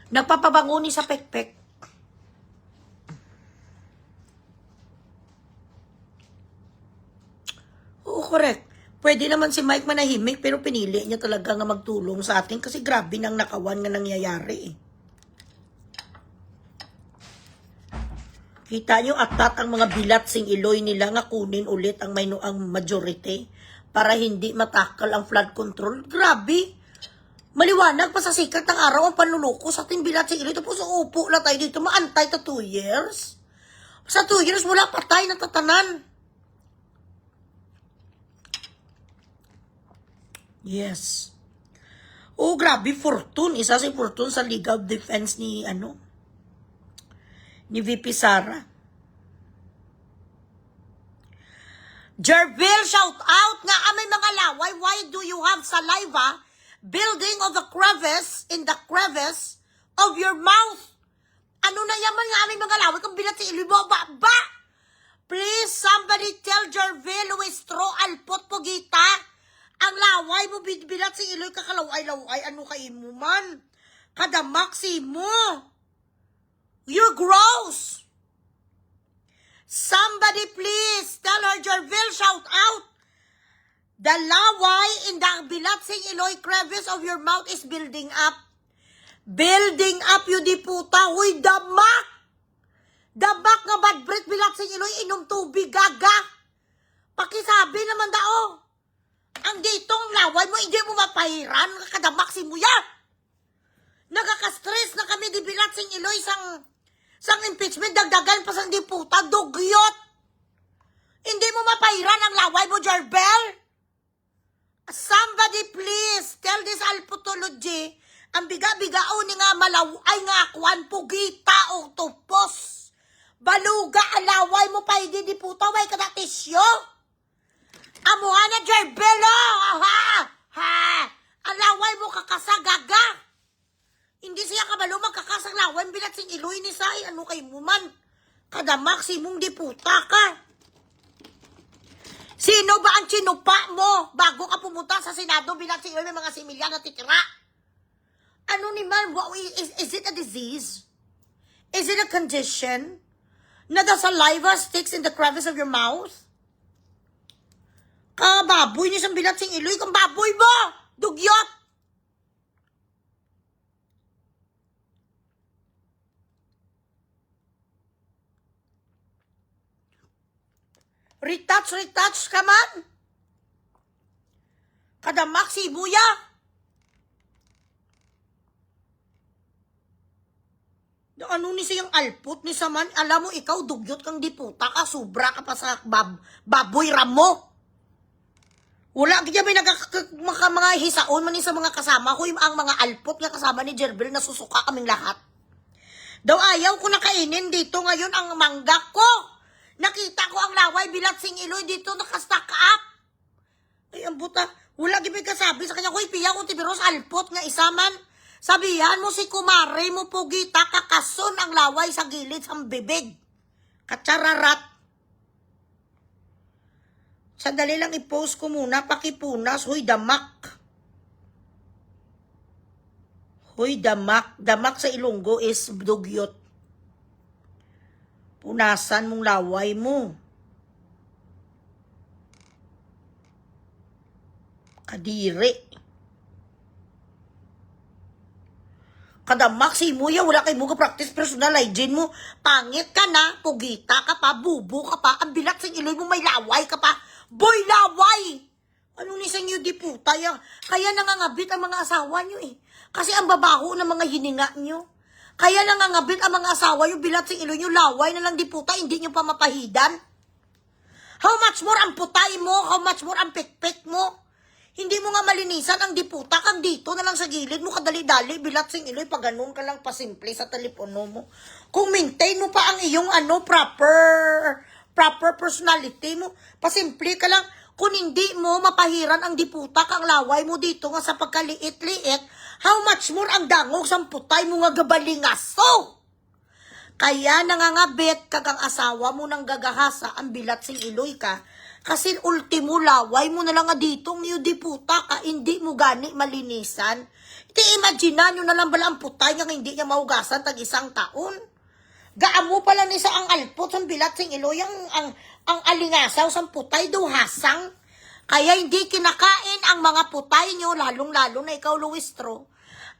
S1: Nagpapabango ni sa pekpek. Oo, correct. Pwede naman si Mike manahimik, pero pinili niya talaga nga magtulong sa atin kasi grabe nang nakawan nga nangyayari eh. Kita nyo atat ang mga bilat sing iloy nila nga kunin ulit ang majority para hindi matakal ang flood control. Grabe! Maliwanag pa sa sikat ng araw ang panluluko sa ating bilat sing iloy. Tapos upo na tayo dito, maantay ta 2 years. Sa 2 years, wala patay na tatanan. Yes. Oh, grabe, Fortune. Isa si Fortune sa League of Defense ni VP Sara. Jerville, shout out nga amay mga laway. Why do you have saliva building of the crevice in the crevice of your mouth? Ano na yaman nga amay mga laway kung bilat si iloy mo ba? Please, somebody tell Jerville Luistro Alpot Pugita ang laway mo bilat si iloy kakalaway-laway. Ano kayo mo man? Kadamaksi mo. You're gross. Somebody please tell her, Jerville, shout out. The laway in the bilat sing iloy crevice of your mouth is building up. Building up, you di puta. Huy, damak. Damak nga bad breath bilat sing iloy, inom tubig, gaga. Pakisabi naman dao. Ang ditong laway mo, hindi mo mapahiran. Kadamaksi mo yan. Nagaka-stress na kami di bilat sing iloy sang impeachment, dagdagan pa sang di puta, dugyot. Hindi mo mapahiran ang laway mo, Jarbel. Somebody please, tell this alputology, ang biga-bigao ni nga malaway nga akuan, pugita o tupos. Baluga ang laway mo pa, hindi di puta, way kadatisyo. Amuha na, Jarbel, oh, ha, ang laway mo kakasagaga. Hindi siya kabalo magkakasang lawan bilat sing iloy ni Say. Ano kay mo man? Kadamaksi mong di puta ka. Sino ba ang chinupa mo bago ka pumunta sa Senado bilat sing iloy may mga similya na titira? Ano ni man? Is it a disease? Is it a condition? Na the saliva sticks in the crevice of your mouth? Kababoy niya sa bilat sing iloy. Kang baboy mo! Dugyot! Retouch ka man. Kadamaksi buya. Ano ni siyang alput ni saman? Alam mo, ikaw dugyot kang diputa ka. Sobra ka pa sa baboy ramo. Wala, kaya may mga hisaon man ni sa mga kasama ko. Yung ang mga alput nga kasama ni Jerville, nasusuka kaming lahat. Daw ayaw ko nakainin dito ngayon ang mangga ko. Nakita ko ang laway bilat sing iloy dito nakastack up. Ay, ang buta. Wala gibig kasabi sa kanya, kuy, piya ko tibiros alpot nga isaman. Sabihan mo si kumare mo pugita, kakason ang laway sa gilid sa bibig. Katsararat. Sandali lang i-post ko muna, pakipunas, huy damak. Huy damak. Damak sa Ilonggo is dugyot. Punasan mong laway mo. Kadiri. Kadamak si Muya, wala kay mo ka practice personal hygiene mo. Pangit ka na, pugita ka pa, bubo ka pa, ang bilat sing iloy mo may laway ka pa. Boy, laway! Ano ni sa inyo di puta? Kaya nangangabit ang mga asawa nyo eh. Kasi ang babaho ng mga hininga nyo. Kaya nangangabit ang mga asawa nyo, bilat sing iloy nyo, laway na lang di puta, hindi nyo pa mapahidan. How much more ang putay mo? How much more ang pikpik mo? Hindi mo nga malinisan ang diputa kang dito na lang sa gilid mo kadali-dali, bilat sing iloy, pag ganun ka lang pasimple sa telepono mo. Kung maintain mo pa ang iyong proper personality mo, pasimple ka lang. Kung hindi mo mapahiran ang diputa kang laway mo dito nga sa pagkaliit-liit, how much more ang dangog sa putay mo nga gabalingaso? Kaya nangangabit kagang asawa mo ng gagahasa ang bilat sing iloy ka. Kasi ultimo laway mo na lang nga dito, ngayon di puta ka, hindi mo gani malinisan. Iti imagine nyo na lang bala ang putay nga hindi niya maugasan tag isang taon. Gaamo pala ni sa ang alpot sa bilat sing iloy, ang alingasaw sa putay do hasang. Kaya hindi kinakain ang mga putay nyo, lalong-lalo na ikaw, Luistro.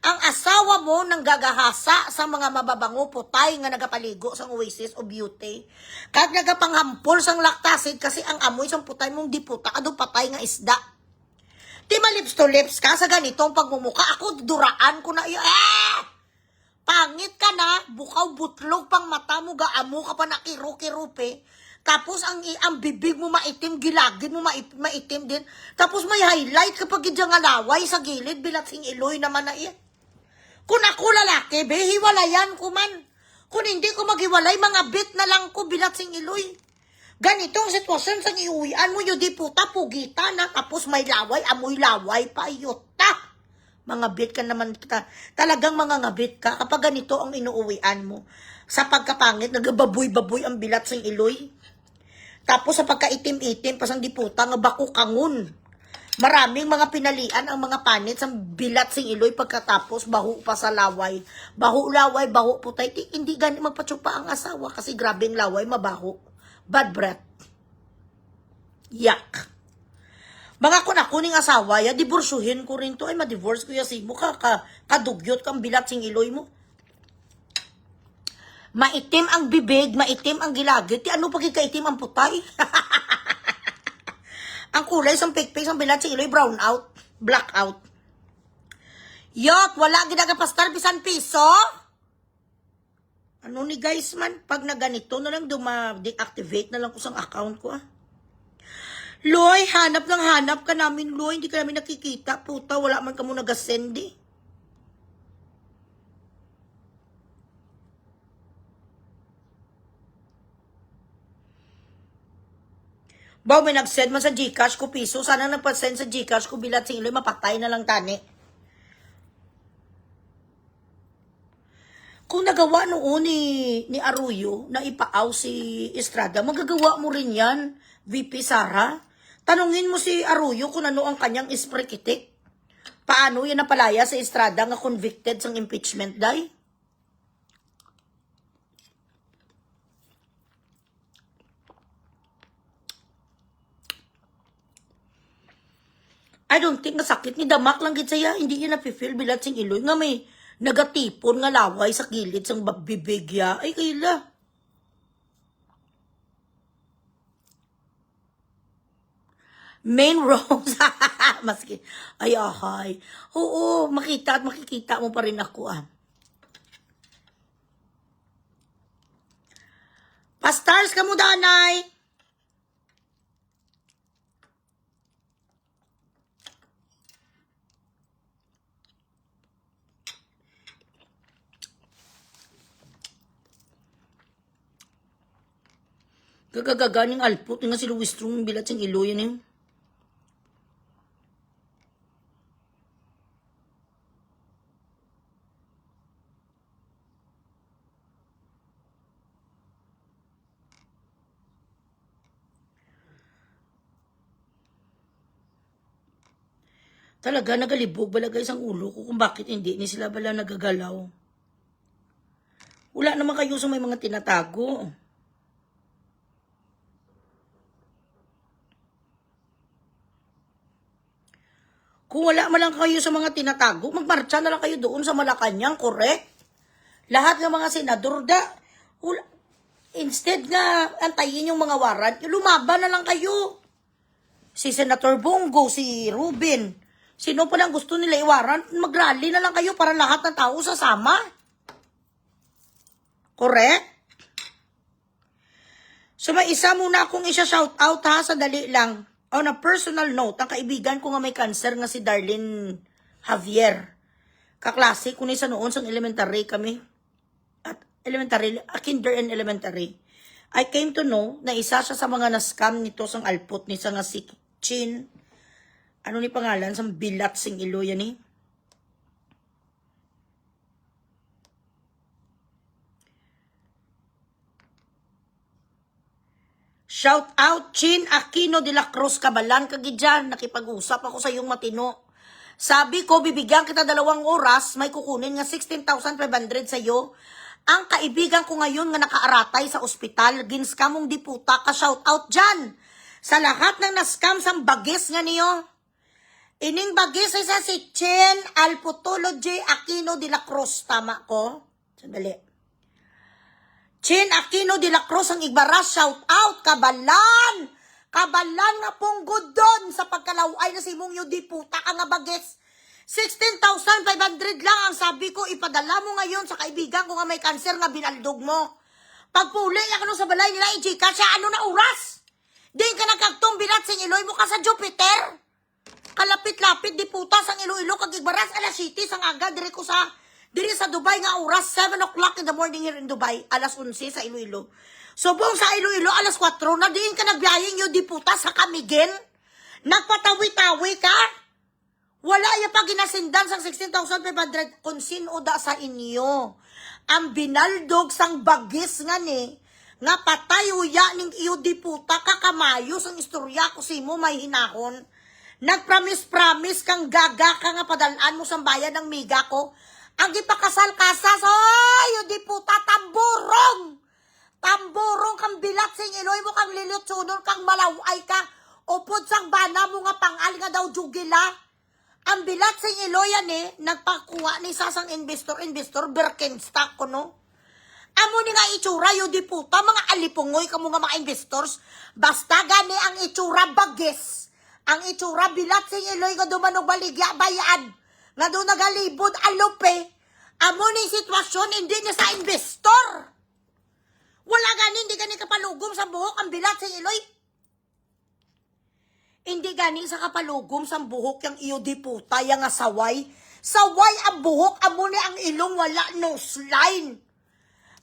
S1: Ang asawa mo nang gagahasa sa mga mababango putay nga nagapaligo sa Oasis of Beauty. Kag nagapanghampol sang laktasid kasi ang amoy sang putay mong di puta ado patay nga isda. Di ma lips to lips ka sa ganitong pagmumuka. Ako duraan ko na iyo. Pangit ka na, bukaw butlog pang mata mo, gaamo ka pa nakiru-kirupe. Tapos ang bibig mo maitim, gilagid mo maitim din. Tapos may highlight kapag gidya nga laway sa gilid, bilat sing iloy naman na iya. Kung ako lalaki, be, hiwalayan ko man. Kung hindi ko maghiwalay, mga bit na lang ko bilat sing iloy. Ganitong sitwasyon sa iuwian mo, yun di puta, pugita na, tapos may laway, amoy laway pa, yuta. Mga bit ka naman kita. Talagang mga ngabit ka kapag ganito ang inuuwian mo. Sa pagkapangit, nagababoy-baboy ang bilat sing iloy. Tapos sa pagkaitim-itim, pasang di puta, nga bako kangun. Maraming mga pinalian ang mga panit sa bilat sing iloy pagkatapos baho pa sa laway. Baho laway, baho putay. Hindi gani magpatsupa ang asawa kasi grabing laway, mabaho. Bad breath. Yak. Mga kuning asawa, ya, diborsuhin ko rin to. Ay, ma-divorce ko ya si mo kadugyot kang bilat sing iloy mo. Maitim ang bibig, maitim ang gilagid. Ano pagkikaitim ang putay? Ang kulay sa pikpik, ang bilat sing iloy, brown out, black out. Yok, wala ginagapastar bisan piso. Ano ni guys man, pag na ganito na lang, deactivate na lang ko sa account ko Loy, hanap ka namin, Loy, hindi ka namin nakikita. Puta, wala man ka mo nag-sendi. Baw, may nag-send man sa Gcash ko piso. Sana nagpa-send sa Gcash ko bilat sing iloy, mapatay na lang tani. Kung nagawa noon ni Arroyo na ipaaw si Estrada, magagawa mo rin yan, VP Sara. Tanungin mo si Arroyo kung ano ang kanyang isprekitik. Paano yan napalaya si Estrada nga convicted sang impeachment day? I don't think nasakit ni damak lang gid saya, hindi niya napifeel bilat sing iloy nga may nagatipon nga laway sa gilid sang bibigya. Ay kaila. Main rose. Maski. Ay ahay. Oo, makita at makikita mo pa rin ako Pastars ka mo danay. Gagaganing alpot nga si Luis Strong bilat sing iloy yan Talaga nagalibog balagay ang ulo ko kung bakit hindi ni sila bala nagagalaw. Wala naman kayo sa may mga tinatago. Kung wala man lang kayo sa mga tinatago, magmarcha na lang kayo doon sa Malacanang, correct? Lahat ng mga senador instead nga antayin yung mga warrant, lumaban na lang kayo. Si Senator Bongo, si Ruben, sino pa lang gusto nila i-warrant, mag-rally na lang kayo para lahat ng tao sasama. Correct? So may isa muna akong isa-shout out ha, sa dali lang. On a personal note, ang kaibigan ko nga may cancer nga si Darlene Javier. Kaklase ko ni sa noon sa elementary kami. At elementary, kinder and elementary. I came to know na isa siya sa mga na-scam nito sang alpot ni sa nga si Chin. Ano ni pangalan? Sang Bilat sing ilo yan eh. Shout out, Chin Aquino de la Cruz Cabalan, kagidyan, nakipag-usap ako sa iyong matino. Sabi ko, bibigyan kita 2 oras, may kukunin nga 16,500 sa iyo. Ang kaibigan ko ngayon nga nakaaratay sa ospital, ginskamong diputa ka, shout out dyan. Sa lahat ng naskam sang bagis nga niyo. Ining bagis ay sa si Chin Alpotology Aquino de la Cruz, tama ko? Sandali. Chin Aquino de la Cruz ang igbaras, shout out, kabalan! Kabalan nga punggod doon sa pagkalaway na si mong yung diputa ka nga bagets. 16,500 lang ang sabi ko, ipadala mo ngayon sa kaibigan ko nga may kanser nga binaldog mo. Pagpuli nga sa balay nila, ijika siya, ano na oras? Di ka nagkagtong bilat sa iloy mo ka sa Jupiter. Kalapit-lapit, diputa sang Iloilo, kag igbaras, alas 7, sang aga, Diri sa Dubai nga oras, 7 o'clock in the morning here in Dubai, alas 11 sa Iloilo. So, buong sa Iloilo, alas 4, na diin ka nagbiyayin yung diputa sa Camiguin? Nagpatawi-tawi ka? Wala yung pag ginasindan sang 16,500 kung sino da sa inyo. Ang binaldog sang bagis nga ni, nga patay uya ning iyo diputa, kakamayos ang istorya ko si mo may hinahon. Nagpromise kang gaga ka nga padalaan mo sa bayan ng miga ko. Ang ipakasal-kasas, oy, yung diputa, tamburong! Tamburong kang bilat sing iloy mo, kang lilutsunod, kang malaway ka, upod sang bana mo nga pangal nga daw jugila. Ang bilat sing iloy yan nagpakuha ni sasang investor, Birkenstock ko, no? Amo ni nga itsura, yung diputa, mga alipungoy ka mo nga mga investors, basta gani ang itsura bagis. Ang itsura bilat sing iloy nga dumanog baligya, bayaan. Nga doon nagalibod, alupe, amo ni sitwasyon, hindi niya sa investor. Wala gani, hindi gani kapalugom sa buhok, ang bilat sa iloy. Hindi gani sa kapalugom sa buhok, yung iyo diputa, yung nga saway. Saway ang buhok, amo ni ang ilong, wala nose line.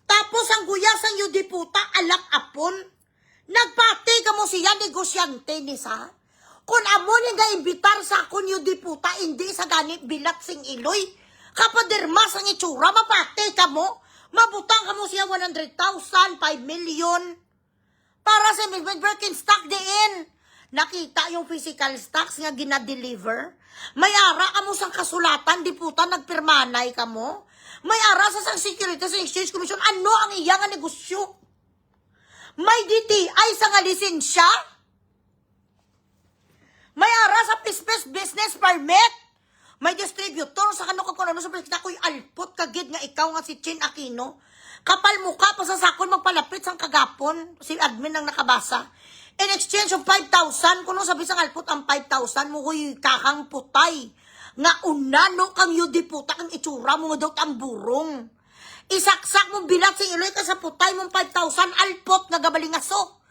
S1: Tapos ang guyas ang iyo diputa, alak apon. Nagpati ka mo siya, negosyante ni sa. Kung amo ni nga imbitar sa akon yung diputa, hindi sa ganit bilat sing iloy. Kapadermas ang itsura, mapate ka mo. Mabutang ka mo siya 100,000, 5 million. Para sa Birkenstock diin. Nakita yung physical stocks nga ginadeliver. May ara ka mo sang kasulatan, diputa, nagpirmanay ka mo. May ara sa sang Securities and Exchange Commission, ano ang iyang negosyo? May DTI sa nga lisensya? May ara sa Pispes Business Permit. May distributor sa kano kung ano sa kita ko'y alpot kagid nga ikaw nga si Chin Aquino. Kapal mukha pa sa sakon magpalapit sang kagapon. Si admin nang nakabasa. In exchange of 5,000, kuno sabi sang alpot ang 5,000 mo huy kakang putay. Nga unano kang yudiputa kang itsura mo nga daw tamburong. Isaksak mo bilat sing iloy ka sa putay mong 5,000 alpot nga gabalingaso.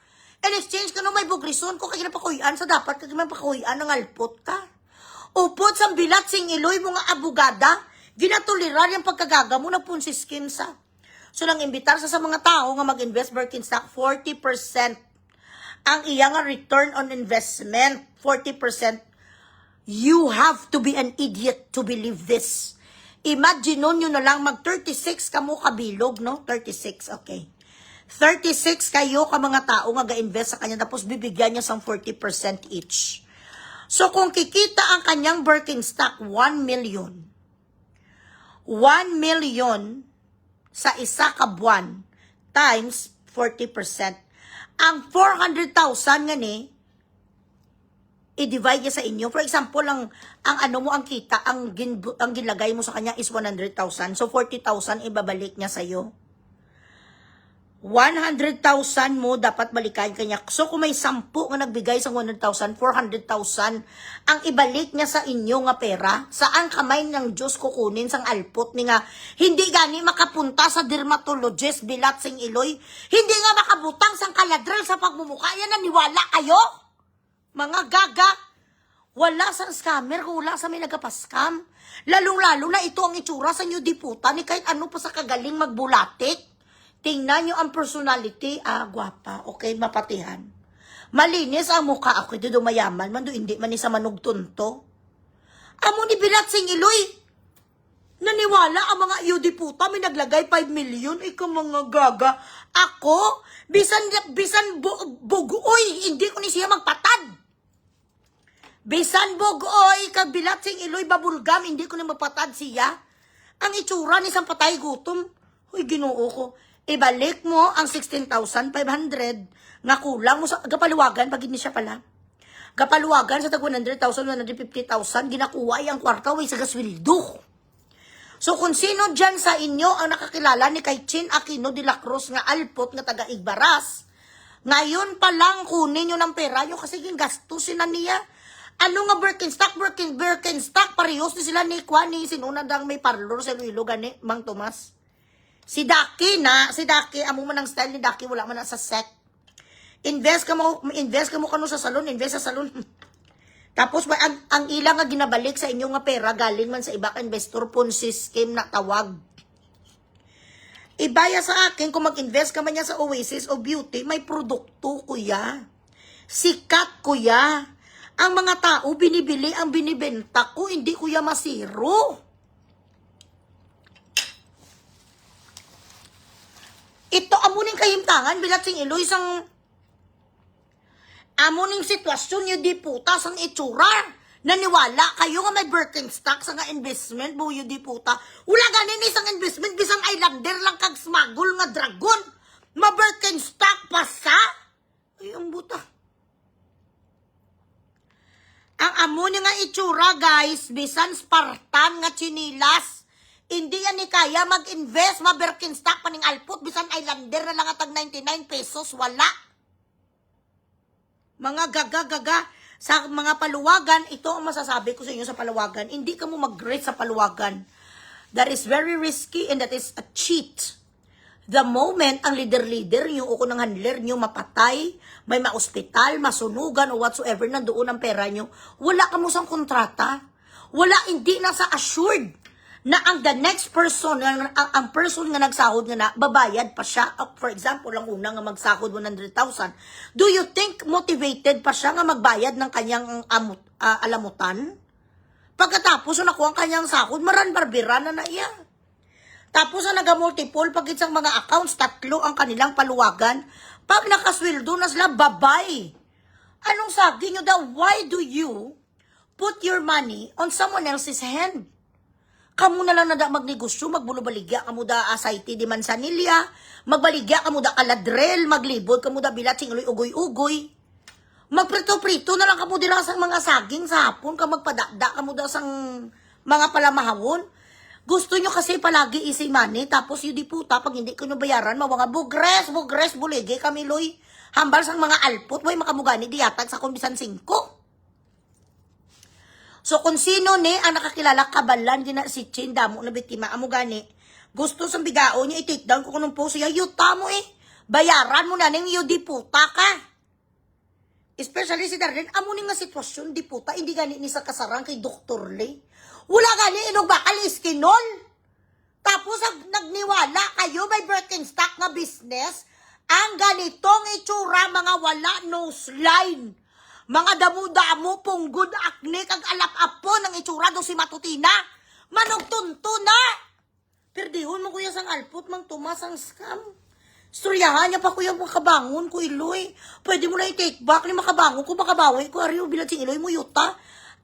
S1: In exchange ka no may bugrison ko kaya napakuyan sa dapat kaya mapakuyan ng alpot ka. Upod sa bilat sing iloy mo nga abogada, ginatuliran yung pagkagaga mo na punsiskin sa. So nang imbitar sa mga tao nga mag-invest Birkenstock, 40% ang iyang return on investment. 40%. You have to be an idiot to believe this. Imagine nun yun na lang mag-36 ka mo kabilog, no? 36, okay. 36 kayo ka mga tao nga ga-invest sa kanya tapos bibigyan niya sa 40% each. So kung kikita ang kanyang Birkenstock, 1 million. 1 million sa isa ka buwan times 40%. Ang 400,000 nga ni, i-divide niya sa inyo. For example, ang ano mo ang kita, ang ginlagay mo sa kanya is 100,000. So 40,000 ibabalik niya sa iyo. 100,000 mo dapat balikan kanya. So kung may 10 nga nagbigay sa 100,000, 400,000 ang ibalik niya sa inyo nga pera. Saan kamay ng Diyos kukunin sang alpot ni nga hindi gani makapunta sa dermatologist bilat sing iloy. Hindi nga makabutang sang kaladral sa pagmumukha. Yan naniwala kayo? Mga gaga. Wala sa scammer kung wala sa may nagapaskam. Lalong-lalo na ito ang itsura sa inyo diputa ni kahit ano pa sa kagaling magbulatik. Tingnan nyo ang personality, gwapa, okay, mapatihan. Malinis ang mukha, okay, dito mayaman, man do hindi man isa manugtunto. Amo ni Bilat Sing Iloy, naniwala ang mga iyo diputa, may naglagay 5 million, ikaw mga gaga. Ako, bisan bugoy, hindi ko ni siya magpatad. Bisan bugoy, kag Bilat Sing Iloy, babulgam, hindi ko ni magpatad siya. Ang itsura ni isang patay gutom, huy, Ginoo ko. Ibalik mo ang 16,500 nga kulang mo sa gapaluwagan pag hindi siya pala. Gapaluwagan sa tag 100,000, 150,000 ginakuha ang kwarta way sa gaswildo. So kung sino dyan sa inyo ang nakakilala ni kay Chin Aquino de la Cruz nga alpot nga taga Igbaras, ngayon pa lang kunin nyo ng pera nyo kasi gastusin na niya. Ano nga Birkenstock, Birkenstock, parehos ni sila ni Kwani, sinunad ang may parlor sa Iloilo gani, Mang Tomas. Si Daki, amo man ang style ni Daki, wala man na sa set. Invest ka mo kano sa salon, invest sa salon. Tapos ang ilang nga ginabalik sa inyo nga pera, galing man sa iba ka investor, Ponzi scheme na tawag. Ibaya sa akin, kung mag-invest ka man niya sa Oasis o Beauty, may produkto, kuya. Sikat, kuya. Ang mga tao, binibili ang binibenta ko, hindi kuya masiro. Ito, amuning kayimtangan, Bilat Sing Iloy, sang amuning sitwasyon nyo di puta, sang itsura. Naniwala kayo nga may Birkenstock sa nga investment, buyo di puta. Wala ganin isang investment, bisang islander lang kag smagol nga dragon. Ma Birkenstock pa sa? Ay, ang buta. Ang amuning nga itsura, guys, bisan Spartan nga chinilas. Hindi yan ni kaya mag-invest, ma-Birkenstock paning alpot, bisan islander na lang atag 99 pesos, wala. Mga gaga-gaga, sa mga paluwagan, ito ang masasabi ko sa inyo sa paluwagan, hindi ka mo mag-rate sa paluwagan. That is very risky and that is a cheat. The moment ang leader-leader nyo o kung ang handler nyo mapatay, may ma-ospital, masunugan o whatsoever, nandoon ang pera nyo, wala ka mo sang kontrata. Wala, hindi na sa assured na ang the next person, ang person nga nagsahod nga na, babayad pa siya. For example, ang una nga magsahod 100,000. Do you think motivated pa siya nga magbayad ng kanyang alamutan? Pagkatapos, nakuha ang kanyang sahod, maran-barbira na iya. Tapos, ang naga-multiple, pag isang mga accounts, 3 ang kanilang paluwagan. Pag nakasweldo na sila, babay. Anong sabi nyo daw? Why do you put your money on someone else's hand? Kamu na lang na magnegosyo, magbulubaligya, kamu da asayte di Mansanilla, magbaligya, kamu da kaladrel, maglibod, kamu da Bilat Sing Iloy, ugoy-ugoy. Magprito-prito na lang kamu dila sang mga saging sa hapon, ka magpadakda, kamu da sang mga palamahawon. Gusto nyo kasi palagi easy money, tapos yun di puta, pag hindi ko nyo bayaran, mawanga bugres, buligi kami loy. Hambal sang mga alpot, way makamugani diyatag sa kumbisan 5. So, kung sino ni ang nakakilala, kabalan, gina si Chin, damo na biktima, amo gani, gusto sa bigao niya, i-take down ko kung po siya, yuta mo bayaran mo na ning yu di puta ka. Especially si Darlene, amo ning nga sitwasyon, di puta, hindi gani ni sa kasarang kay Dr. Lee. Wala gani, inog bakal iskinol. Tapos, nagniwala kayo, may Birkenstock nga business, ang ganitong itsura, mga wala nose line. Mga damo-damo, punggod, akne, kag alap-apo ng itsura do si Matutina. Manugtunto na. Perdihon mo kuya sang alpot, Mang Tomas ang scam. Storyahan niya pa kuya makabangon ko Iloy. Pwede mo na i-take back ni makabangon ko makabawi ko ariyo bilang si Iloy mo yuta.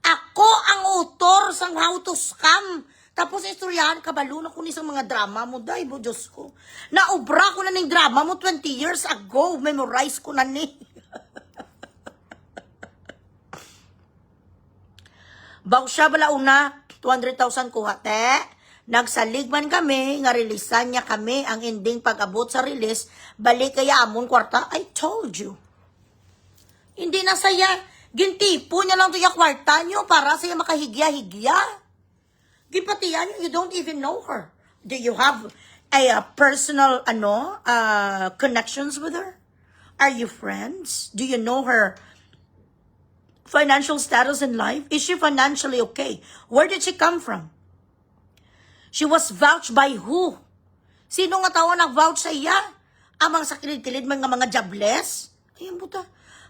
S1: Ako ang author sang how to scam. Tapos istoryahan kabalo na ko ni sang mga drama mo dai bo Diyos ko. Naubra ko na ning drama mo 20 years ago. Memorize ko na ni. Baw siya bala una 200,000 kuha te. Nagsaligman kami, nga releasean niya kami, ang ending pag-abot sa release, balik kaya amon kwarta, I told you. Hindi na saya, gintipo niya lang to yung kwarta niyo para saya makahigya-higya. Gipatiyan niyo, you don't even know her. Do you have a personal, connections with her? Are you friends? Do you know her financial status in life? Is she financially okay? Where did she come from? She was vouched by who? Sino nga tao nag-vouch sa iya? Amang sa kilid-kilid mga jobless? Ayun buta.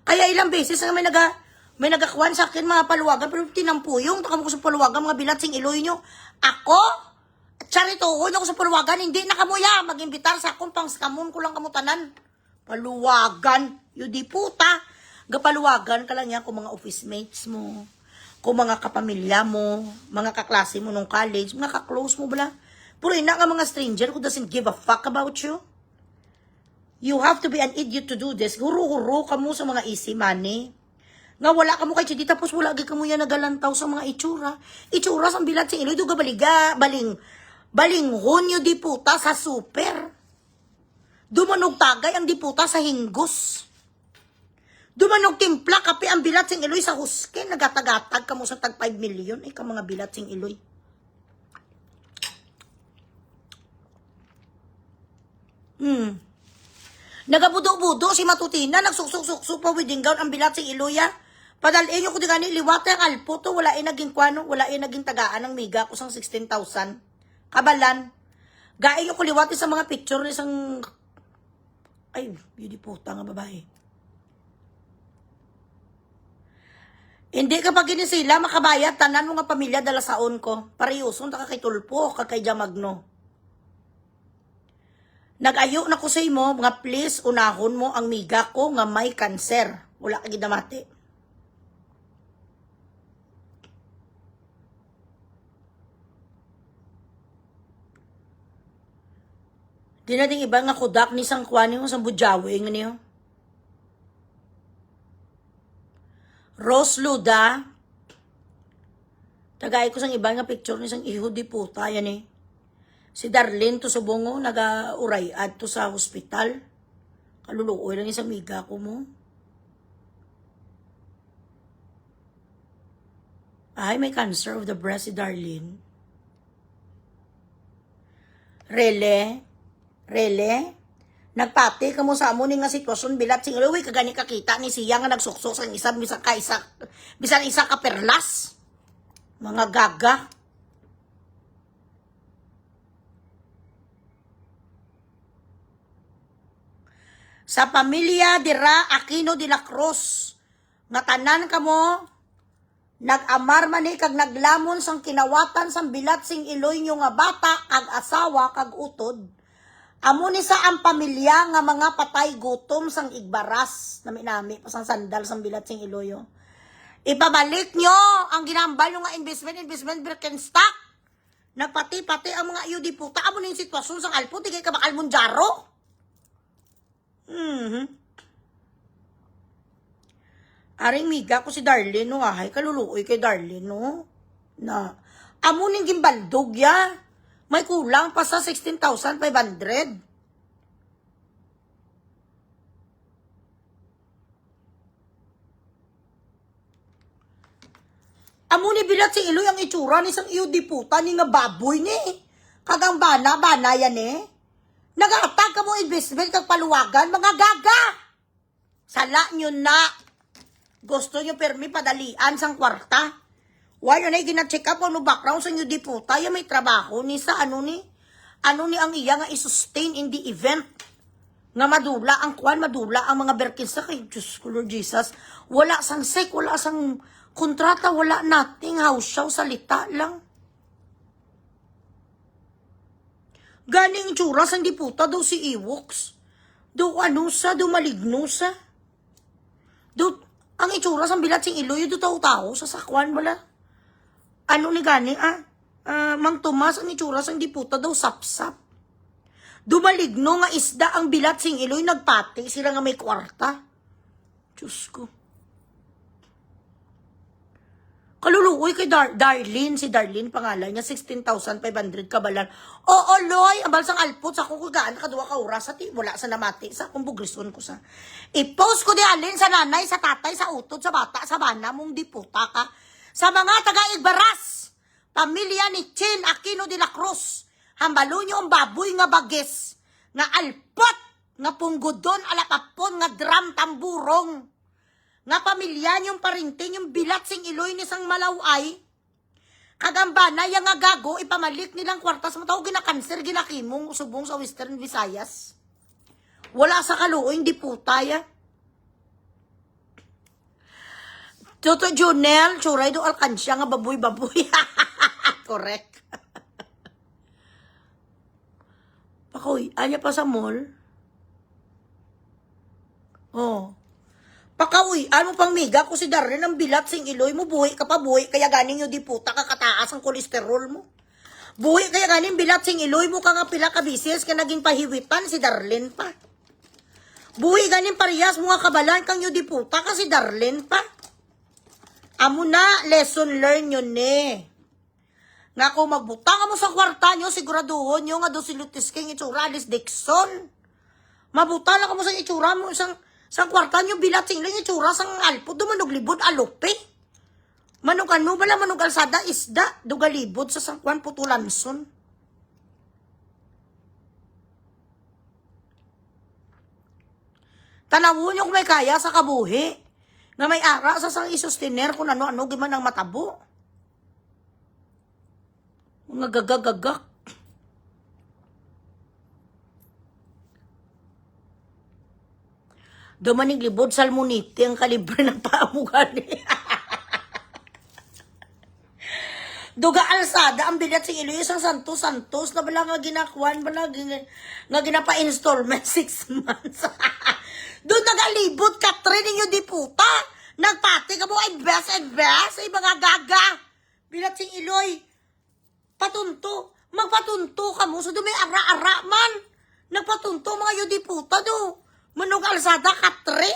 S1: Kaya ilang beses nga may nagakuan sa akin mga paluwagan, pero tinampuyong, takam ko sa paluwagan, mga bilat sing Iloy nyo. Ako? Charitoon ako sa paluwagan, hindi na kamuya, mag-imbitar sa akong pang skamon ko lang kamutanan. Paluwagan, yun di puta. Gapaluwagan ka lang yan kung mga office mates mo, kung mga kapamilya mo, mga kaklase mo nung college, mga kaklose mo bala. Puro ina nga mga stranger who doesn't give a fuck about you. You have to be an idiot to do this. Huro-huro ka mo sa mga easy money. Nga wala ka mo kay Chidi, tapos wala ka mo yan nagalantaw sa mga itsura. Itsura sa bilat sa Iloy, duga balinghon yung diputa sa super. Dumanog tagay ang diputa sa hinggos. Dumanog timpla, kape ang bilat sing Iloy sa huske. Nagatagatag ka mo sa tag 5 million. Ay ka mga bilat sing Iloy. Nagabudo-budo si Matutina. Nagsuksuk-suksuk pa wedding gown ang bilat sing Iloy. Padalin nyo ko di gani, liwata ang alpo to. Wala naging kwano, wala naging tagaan ng miga ko sang 16,000. Kabalan. Gain nyo ko liwati sa mga picture ni sang... Ay, beauty puta nga babae. Hindi kapag gini sila makabayad, tanan mo nga pamilya dala saon ko. Pariyuson, taka kay Tulpo, kay Jamagno. Nag-ayo na ko sa imo, mga please, unahon mo ang miga ko nga may kanser. Wala ka ginamati. Di na ding iba nga kudak ni sang kwani mo sang budyawe nga niyo. Rose Luda. Tagay ko sang iba nga picture ni sang iho di puta yan eh. Si Darlene to sa bungo naga-uray ad to sa hospital. Kaluluoy lang isang miga ko mo. Ay, may cancer of the breast si Darlene. Rele? Nagpati ka mo sa amo ni nga sitwasyon bilat sing Iloy kagani kakita ni siya nga nagsuksok sang bisan isa ka perlas. Mga gaga. Sa pamilya dira Aquino de la Cruz nga tanan kamo nag-amar man kag naglamon sang kinawatan sang bilat sing Iloy nyo nga bata kag asawa kag utod. Amo ni sa ang pamilya nga mga patay gutom sang igbaras nami pasang sandal sang bilat sing Iloyo. Ipabalik nyo ang ginambal nga investment Birkenstock. Nagpati-pati ang mga iyo di puta. Amo ni sitwasyon sang alpo tigay ka bakal munjaro. Aring miga ko si Darlene no, ay kaluluoy kay Darlene no. Na amo ning gimbaldog ya. May kulang pa sa 16,500. Amo ni bilat si Iloy ang itsura ni sang iyo di puta ni nga baboy ni. Kagang bana yan eh. Nagatag ka mo investment kag paluwagan, mga gaga. Sala nyo na. Gusto nyo permi padalian sang kwarta. Why yun ay gina-check up ano background sa inyo di puta. May trabaho ni sa ano ni ang iya nga i-sustain in the event. Nga madula ang mga Birkenstock. Ay, Diyos ko Lord Jesus. Wala sang sek, wala sang kontrata, wala nating house show, salita lang. Ganing tsura sang di puta daw si Ewoks. Do ano sa, do maligno sa. Do, ang itsura sa bilat sing Iloy, do tao-tao sa sakwan wala. Ano ni gani Mang Tomas, ang itsura sang diputa daw sapsap. Dumaligno nga isda ang bilat sing Iloy, nagpati sila nga may kwarta. Diyos ko. Kaluluoy kay Darlene, si Darlene pangalan niya, 16,500 kabalan. Oo, Loy, abal sang alpot sa kung kugaan, nakaduwa ka oras, wala sa namati, sa kung bugrison ko sa. I-post ko di alin sa nanay, sa tatay, sa utod, sa bata, sa bana, mong diputa ka. Sa mga taga-Igbaras, pamilya ni Chin Aquino de la Cruz, hambalo nyo ang baboy nga bages, nga alpot, nga punggudon, alapapon, nga drum tamburong, nga pamilya niyong parinting, yung bilat sing Iloy ni sang malaway, kagambana, yung nga gago, ipamalik nilang kwartas, matao ginakanser, ginakimong, subong sa Western Visayas. Wala sa kaluoy, hindi putaya. Toto Jonel, churay do alkansya nga baboy-baboy. Correct. Pakoy, anya pa sa mall? Oh. Pakauy, ano pang miga ko si Darren ang bilat sing Iloy mo, buhi ka pa buhi, kaya ganing yung diputa kakataas ang kolesterol mo. Buhi kaya ganing bilat sing Iloy mo ka nga pila ka bisis ka naging pahiwitan si Darlene pa. Buhi ganing parehas mo nga kabalan kang yung diputa ka si Darlene pa. Amo na, lesson learn yun Nga kung magbutang mo sa kwarta nyo, siguraduhon nyo nga do si Lutis King itsura, Alice Dixon. Mabuta na ka mo sa itsura mo, sang kwarta nyo, bilat singling itsura, sang alpo, dumanog libod, alupi. Manug ano, bala manug alsada, isda, dugalibod sa sangkwan, putulanson. Tanawon nyo kung may kaya sa kabuhi, nga may ara sa sang isustiner, kung ano-ano, giman ang matabo. Mga gagagagak. Dumanig libod, salmonite, ang kalibre ng paamugan Duga alsada, ang bilat sing Iloy, isang santos, na bala nga ginakuan, bala nga ginapa-installment 6 months. Doon nagalibod ka, training yung diputa. Nagpati ka mo, ay best, ay mga gaga. Bilat sing Iloy, patunto, magpatunto ka mo, so doon may ara-ara man. Nagpatunto mga yung diputa do. Manong alsada katre.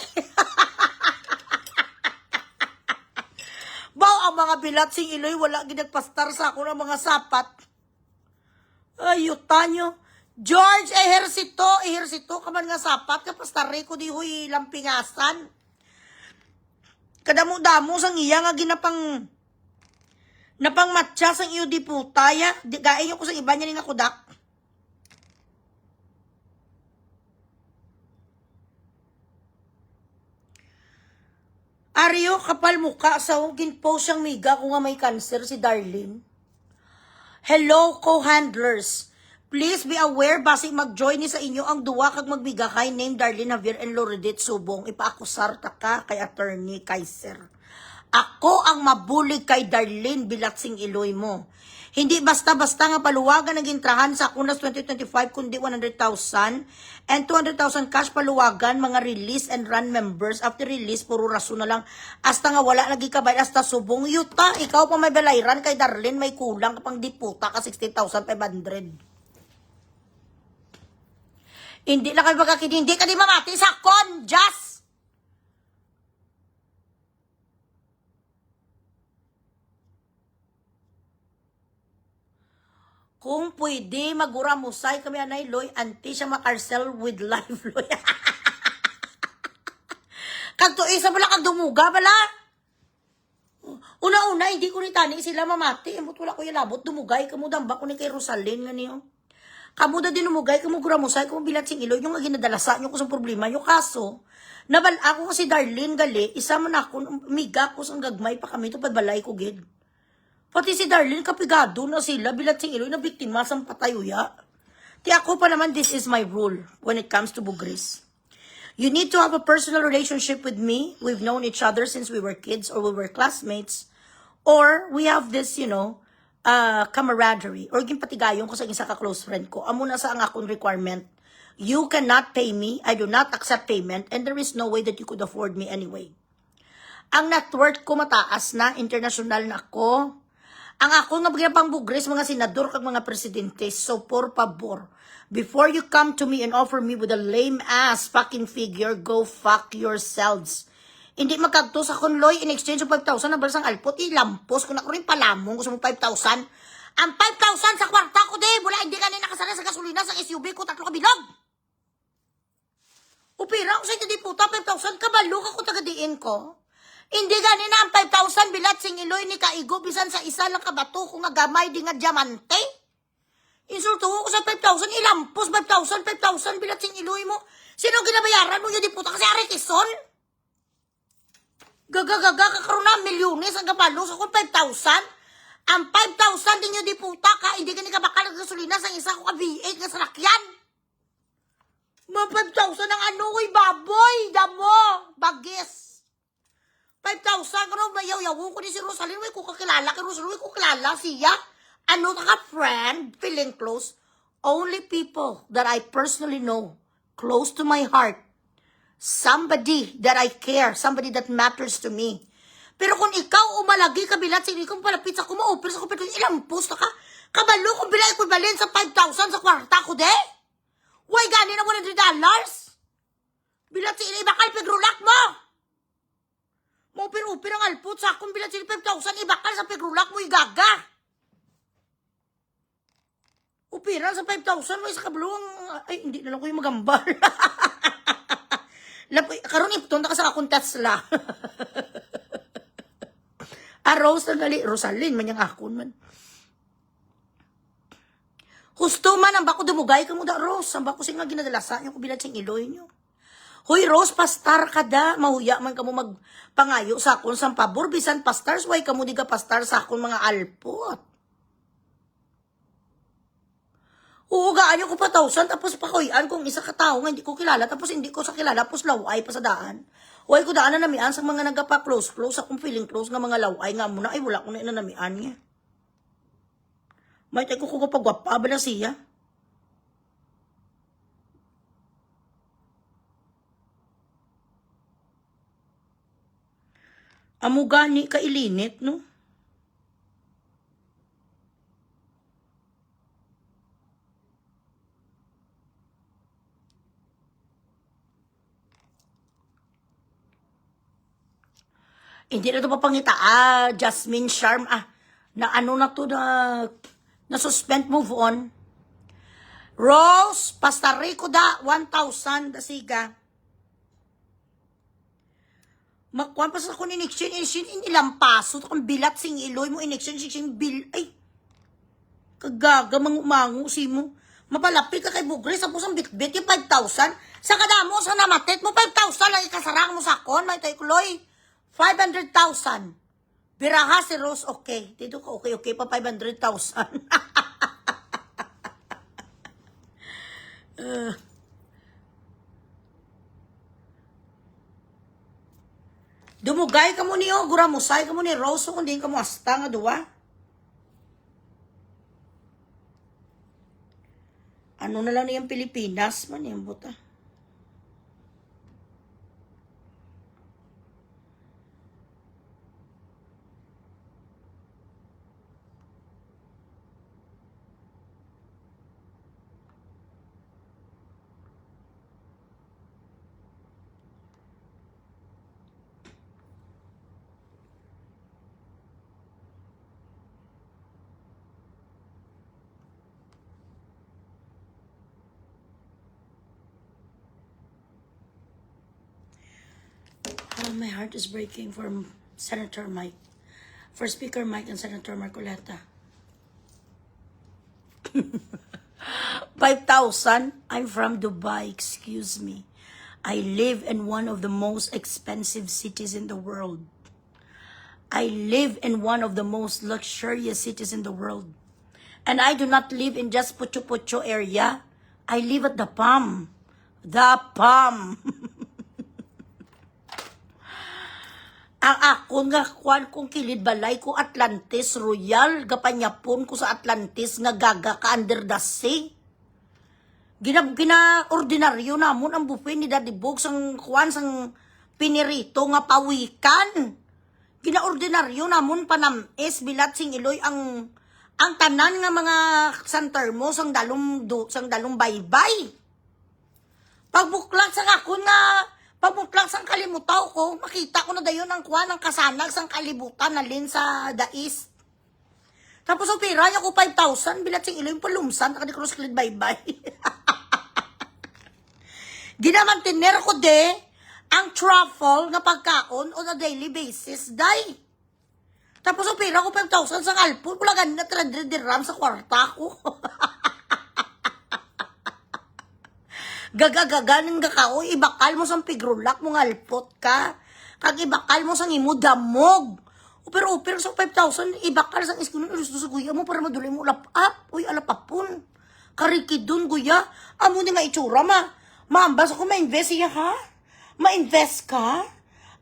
S1: Bao ang mga bilat sing Iloy, wala ginagpastar sa ako ng mga sapat. Ayuta nyo. George, ehersito ka man nga sapat, kapastari ko di huy lampingasan. Kadamo-damo sang iya nga napangmatcha sang iyo di putaya. Gain ko sa iba niya nga kudak. Aryo, kapal muka sa ginpost siyang miga kung nga may cancer si Darlene. Hello, co-handlers. Please be aware, basi mag-join ni sa inyo ang duwa kag magbiga kay name Darlene Javier and Loredet Subong. Ipaakusar ta ka kay Attorney Kaiser. Ako ang mabulig kay Darlene Bilatsing Iloy mo. Hindi basta-basta nga paluwagan ang gintrahan sa Kunas 2025 kundi 100,000 and 200,000 cash paluwagan mga release and run members. After release, puro raso na lang. Hasta nga wala lagi kabay, hasta subong. Yuta, ikaw pa may balayran kay Darlene, may kulang kapang diputa ka 16,500. Hindi na kayo magkakit, hindi ka di mamati sa konjas. Kung pwede, maguramusay kami anay, Loy, anti siya makarsel with life, Loy. Kagto isa pala, kag dumuga pala. Una-una, hindi ko ni tani sila mamati. Emot wala ko yung labot, dumugay. Kamudamba ko ni kay Rosalyn nga niyo. Kamuda din umugay, kamuguramusay, kumubilat sing Iloy, yung nga ginadalasa nyo ko sa problema. Yung kaso, nabal ako si Darlene gali, isa man ako, miga ko sang gagmay pa kami, ito padbalay ko gid. Pati si Darlene, kapigado na sila, bilat sing Iloy, na biktima sang patayuya. Ti ako pa naman, this is my rule when it comes to bugris. You need to have a personal relationship with me. We've known each other since we were kids or we were classmates. Or we have this, camaraderie. Or gimpatigayon ko sa isa ka close friend ko. Amo na sa ang akong requirement You cannot pay me. I do not accept payment. And there is no way that you could afford me anyway. Ang net worth ko mataas na. International na ako. Ang ako nga pang bugres, mga senador kag mga presidente. So, por favor, before you come to me and offer me with a lame-ass fucking figure, go fuck yourselves. Hindi magkagto sa konloy in exchange of 5,000 na balasang alpot. Ilampos ko na ko rin palamong. Gusto mo 5,000? Ang 5,000 sa kwarta ko, wala, hindi ka na nakasara sa gasolina sa SUV ko, 3 kabilog. Upira ko sa ito di puta, 5,000, kabalo ka kung tagadiin ko. Hindi ganina ang 5,000 bilat sing iloy ni kaigo, bisan sa isa lang kabato kung nga gamay di nga diamante. Insulto ko sa 5,000, ilampos 5,000 bilat sing iloy mo. Sino ginabayaran mo yun di puta kasi Aretison? Gaga kakaroon na milyones ang kabalo sa kung 5,000. Ang 5,000 din yun di puta ka, hindi ganina bakal ng gasolina sa isa ko ka V8 nga salakyan. Mga 5,000 ang ano, baboy, damo, bagis. 5,000, kano, mayaw-yaw ko ni si Rosalyn, may kukakilala kay Rosalyn, may kukilala siya. Ano ka friend, feeling close. Only people that I personally know, close to my heart, somebody that I care, somebody that matters to me. Pero kung ikaw umalagi kabilat sa ikaw palapit sa kumaupir sa kupit, ilang post ka, kabalo kung bila equivalent sa 5,000 sa kwarta ko, Why gani na $100? Bilat si ini bakal pegrulak mo. Mo upir ang alput sa akong bilat si 5,000 ibakal sa pegrulak mo igaga. Upiran sa 5,000 mo sa kabluang ay hindi na lang ko yung magambal. Karon ipton na ka sa akong Tesla. Rose na gali Rosalyn man yang akon man. Husto man, ang bako dumugay ka mo da, Rose. Ang bako sing nga ginadalasa nyo, kubilan sing iloy nyo. Hoy, Rose, pastar ka da. Mahuya man ka mo magpangayo sa akon sa pabor. Bisan pastars, why ka mo di ka pastar sa akon mga alpot. Uugaan nyo ko pa 1,000, tapos pakoyan kung isa ka tao nga hindi ko kilala, tapos hindi ko sa kilala, tapos laway pa sa daan. Huwag ko daan na namian sa mga nagapa-close, akong feeling close nga mga laway nga muna, ay wala ko na inanamian niya. May tayo ko pagwapa ba na siya? Amo gani ka ilinit, no? Hindi na ito papangita. Jasmine Charm. Na ano na to na suspend, move on. Rose, Pastarico da, 1,000 da siga. Makuha pa sa kung in-exchange, ilang paso, kung bilat sing iloy mo, in-exchange, bill, ay, kagaga, mangumangu, si mo. Mapalapit ka kay Bugre, sa pusang bitbit, yung 5,000, sa kadamo, sa namatit mo, 5,000 lang ikasarang mo sa kon, may tayo kuloy, 500,000. Biraha si Rose, okay. Dito ka, okay, pa 500,000. Dumugay ka mo niyo, guramusay ka mo ni Rose, kung di ka mo hasta nga duwa. Ano na lang niyang Pilipinas man yung buta. Oh, my heart is breaking for Senator Mike. For Speaker Mike and Senator Marcoleta. 5,000? I'm from Dubai, excuse me. I live in one of the most expensive cities in the world. I live in one of the most luxurious cities in the world. And I do not live in just Pucho-Pucho area. I live at the Palm. The Palm. Ang ako nga kwan kong kilid balay ko Atlantis Royal, gapanyapon ko sa Atlantis nga gaga ka under the sea. Gina-ordinaryo namon ang buffet ni Daddy Bog sang kuan sang pinirito nga pawikan. Gina-ordinaryo namon panamis bilat sing iloy ang tanan nga mga santer mo sang dalong baybay. Pagbuklak sang ako na pagbuklak sang kalimutaw ko, makita ko na dayon ang kuan ang kasanag sang kalibutan na lin sa dais. Tapos opera niya ko 5,000 bilat sing iloy palumsan na cross klid baybay. Ginamantiner ko ang truffle na pagkaon on a daily basis, day. Tapos ang pera ko 5,000 sa alpon, wala ganun na 300 dirham sa kwarta ko. Gagagaga ng gakao, ibakal mo sa pigrulak mong alpot ka. Kag ibakal mo sa imo damog. Pero sa 5,000, ibakal sa iskunan, gusto sa guya mo para maduli mo ulap-up. Uy, alapapon. Karikidun, guya. Amo ni nga itsura, Maambas ako ma-invest siya, ha? Ma-invest ka?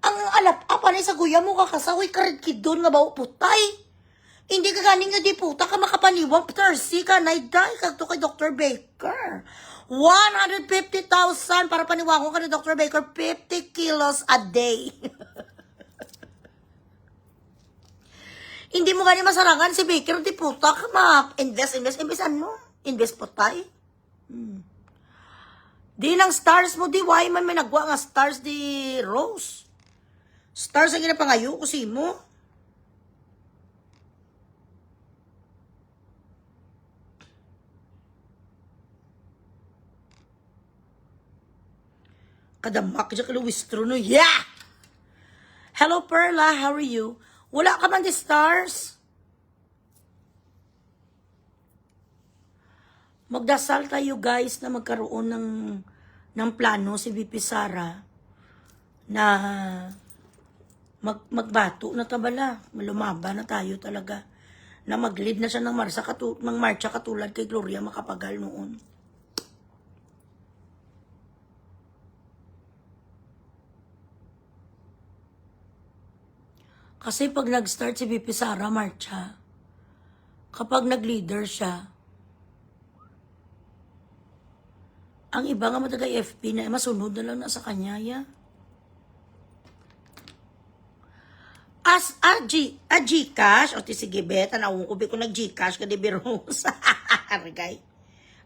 S1: Ang alap-apa na sa guya mo kakasawi karikidon nga bawo putay. Hindi ka ganing nga di puta ka makapaniwang tersi ka na iday kagto kay Dr. Baker. 150,000 para paniwango ka ni Dr. Baker, 50 kilos a day. Hindi mo gani masarangan si Baker, di puta ka ma-invest ano? Invest putay. Di ng stars mo, di why man may nagwa nga stars di Rose. Stars ang ginapangayo ko si mo. Kadamak dyan ka Luistro no. Yeah! Hello Perla, how are you? Wala ka man di stars? Magdasal tayo guys na magkaroon ng plano si VP Sara na magbato na tabala, malumaba na tayo talaga na mag-lead na siya ng marcha katulad kay Gloria Macapagal noon. Kasi pag nag-start si VP Sara marcha, kapag nag-leader siya, ang iba nga matagay FP na masunod na lang na sa kanya, ya. As Gcash, o ti sige bet, anawong ko ko nag-Gcash ka di Biros. Argay.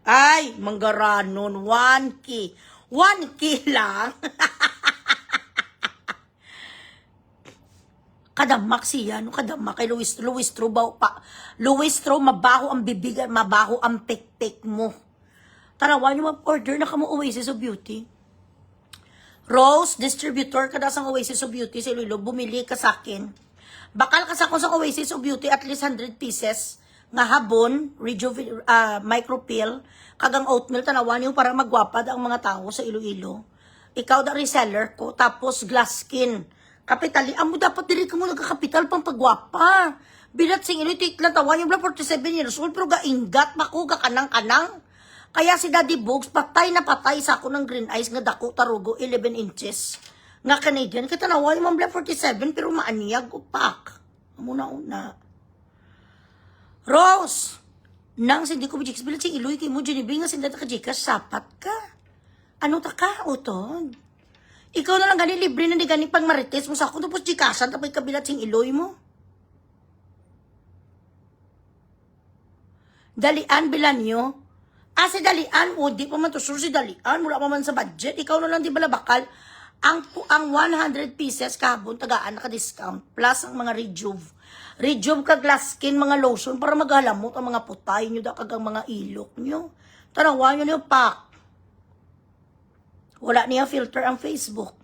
S1: Ay, manggaranon, 1K. 1K lang. Kadamak siya, no? Kadamak kay Luis Tro, mabaho ang bibig, mabaho ang pek-pek mo. Tarawan nyo mag-order na kamo Oasis of Beauty. Rose, distributor ka na sa Oasis of Beauty sa Iloilo, bumili ka sa akin. Bakal ka sa sa Oasis of Beauty at least 100 pieces nga habon, micropill, kagang oatmeal, tanawan nyo para magwapad ang mga tao sa Iloilo. Ikaw da reseller ko, tapos glass skin. Kapitali, amo dapat dili ka mo nagkakapital pang pagwapa. Bilat sing ilo, tiklan tawan yung 47 years old, pero gaingat mako, kanang-kanang. Kaya si Daddy Bogs, patay na patay sa ako ng green eyes nga dako tarugo 11 inches. Nga Canadian, kita nawa yung mga 47 pero maaniyag upak. Muna-una. Rose, nang sindi ko bijiks bilang sing iloy kay mo, Genevieve nga sindi ka jikas, sapat ka. Ano ta ka, utod? Ikaw na lang gani libre na di gani pang marites mo sa ako, tapos jikasan, tapos kabilat sing iloy mo. Dalian bilan nyo. Si Dalian mo, di pa man to sure si Dalian, wala pa man sa budget. Ikaw na lang di bala bakal. Ang 100 pieces kabon, tagaan naka-discount. Plus ang mga Rejuve. Rejuve ka glass skin, mga lotion, para maghalamot ang mga putay nyo, kagang mga ilok nyo. Tanawan nyo nyo, pak. Wala niya filter ang Facebook.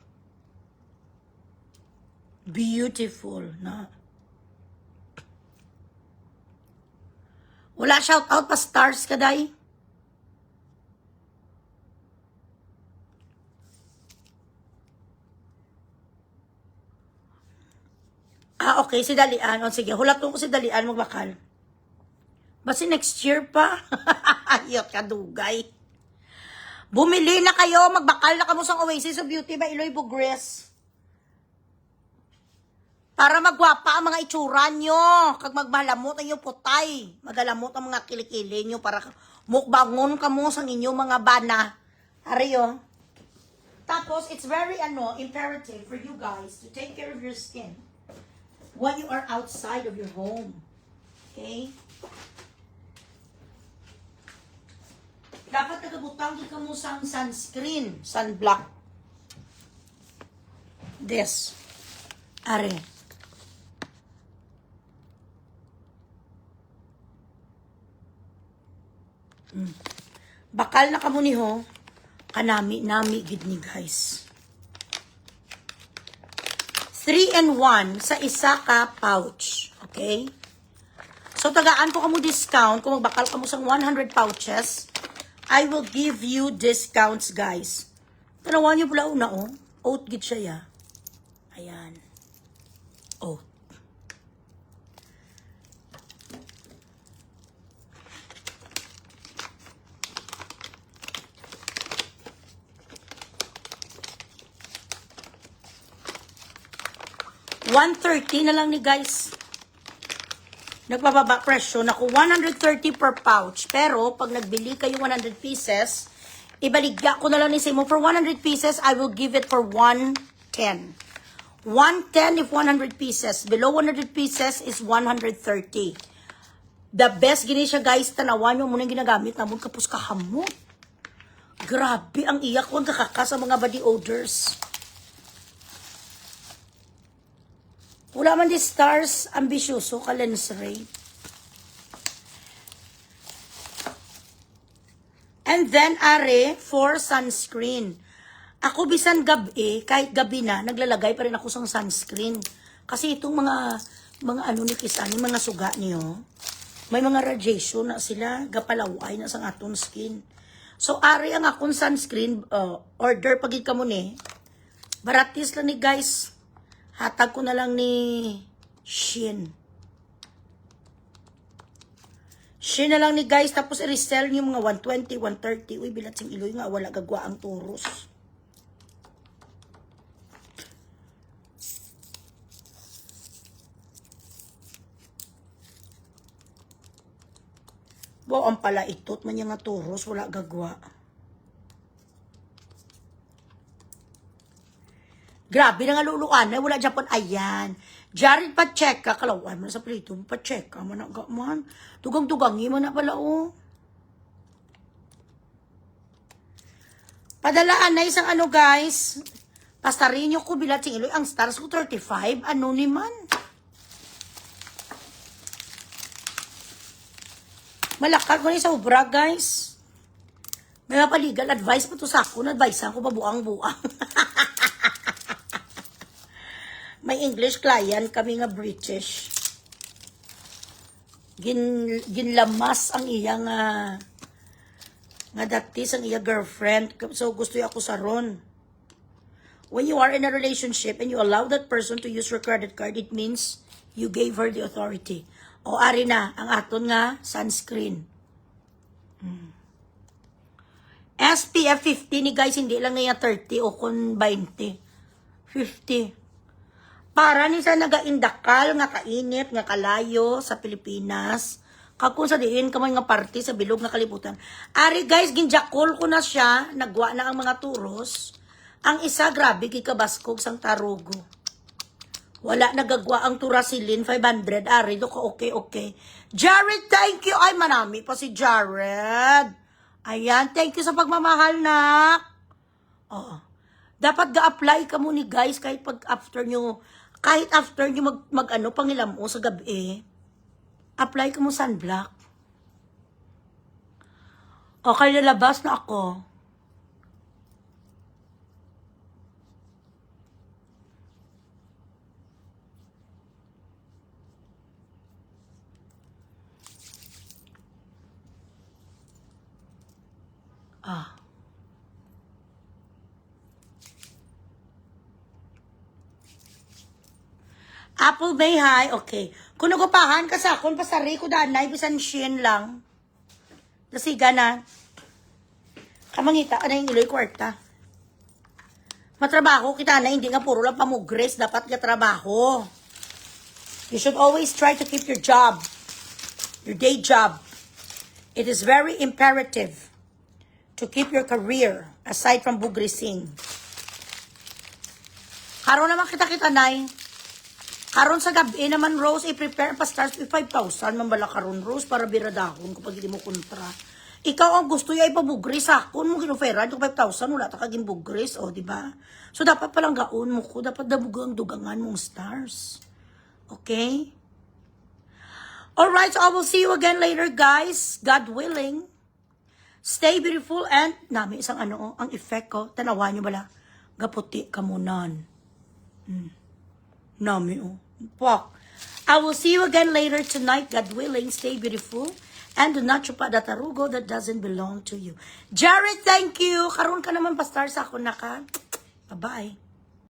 S1: Beautiful na. Wala shout out pa stars ka, day. Okay, si Dalian. O sige, hulatong ko si Dalian magbakal. Basi next year pa. Ayot ka, dugay. Bumili na kayo, magbakal na kamo sa Oasis of Beauty by Iloy Bugres. Para magwapa ang mga itsura nyo. Kag magmalamot ang yung putay. Magalamot ang mga kilikili nyo para Mukbangon ka mo sa inyong mga bana. Ariyo. Tapos, it's very, imperative for you guys to take care of your skin when you are outside of your home. Okay? Dapat nagabutang ka mo sa sunscreen, sunblock. This. Are. Bakal na kamo ni ho. Kanami gid ni guys. 3-in-1 sa isa ka pouch. Okay? So, tagaan ko kamo discount. Kung magbakal kamo sa 100 pouches, I will give you discounts, guys. Tanawan niyo pala una, oh. Oat gid siya, ya. Ayan. Oat. $130 na lang ni guys. Nagbababa presyo. Naku, $130 per pouch. Pero, pag nagbili kayo 100 pieces, ibaligya ko na lang ni Simo. For 100 pieces, I will give it for $110. $110 if 100 pieces. Below 100 pieces is $130. The best gini siya guys. Tanawan nyo muna ginagamit na muna kapos kahamot. Grabe ang iyak ko ang kakaka sa mga body odors. Wala man di stars, ambisyoso ka lens ray. And then, are, for sunscreen. Ako bisan gabi, kahit gabi na, naglalagay pa rin ako sa sunscreen. Kasi itong mga ano ni Kisani, mga suga niyo, may mga radiation na sila, gapalaway na sa aton skin. So, are ang akong sunscreen, order pagid ka mo ni, baratis lang ni guys. Hatag ko na lang ni Shein. Shein na lang ni guys. Tapos i-resell niyo mga 120, 130. Uy, bilat sing iloy nga. Wala gagwa ang turos. Wow, ang pala itot man yung nga turos. Wala gagwa. Grabe na nga luluan. Wala Japon. Ayan. Jared Pacheca. Kalawan mo na sa plito. Pacheca. Managa man. Tugang-tugangi mo na pala, oh. Padalaan na isang ano, guys. Pastarin nyo ko bilat sing iloy. Ang stars ko 35. Ano ni man? Malakad ko ni sa ubra, guys. May mga legal advice pa to sa ako. Na-advise ko pa buang-buang. May English client, kami nga British. Ginlamas ang iya nga datis ang iya girlfriend. So gusto ako sa ron. When you are in a relationship and you allow that person to use your credit card, it means you gave her the authority. O ari na, ang aton nga sunscreen. SPF 50 ni guys, hindi lang nga 30 o kun 20. 50. Para ni sa nagaindakal nga kainit nga kalayo sa Pilipinas. Kakun sa diin kamay nga party sa bilog nga kalibutan. Ari guys, ginjakol ko na siya, nagwa na ang mga turos. Ang isa grabe kikabaskog sang tarugo. Wala nagagwa ang turasilin 500. Ari do ka okay. Jared, thank you. Ay manami pa si Jared. Ayan, thank you sa pagmamahal nak. Oh. Dapat ga-apply ka mo ni guys kahit after nyo pangilam mo sa gabi, apply ka mo sunblock. Okay, lalabas na ako. Apple May High, okay. Kung nagupahan ka sa akon, pasari ko daan na, ibisan Shein lang. Nasiga na. Kamangita ka na yung iloy kwarta. Matrabaho kita na, hindi nga puro lang pamugres, dapat ka trabaho. You should always try to keep your job. Your day job. It is very imperative to keep your career aside from bugrising. Karon naman kita nay. Karon sa gabi naman, Rose, i-prepare pa stars 5,000 man bala karon, Rose, para biradahon kapag hindi mo kontra. Ikaw ang gusto ya ipabugris akon mo ginofera yung 5,000 wala ta kaging bugris, o di ba? So dapat palang gaon mo ko, dapat dabugang dugangan mong stars. Okay? Alright, so I will see you again later, guys. God willing. Stay beautiful and nami isang ang effect ko. Tanawan nyo bala. Gaputi kamunan. Nami Fuck. I will see you again later tonight. God willing. Stay beautiful. And do not chupa that tarugo that doesn't belong to you. Jared, thank you. Karon ka naman pa star sa ako na ka. Bye-bye.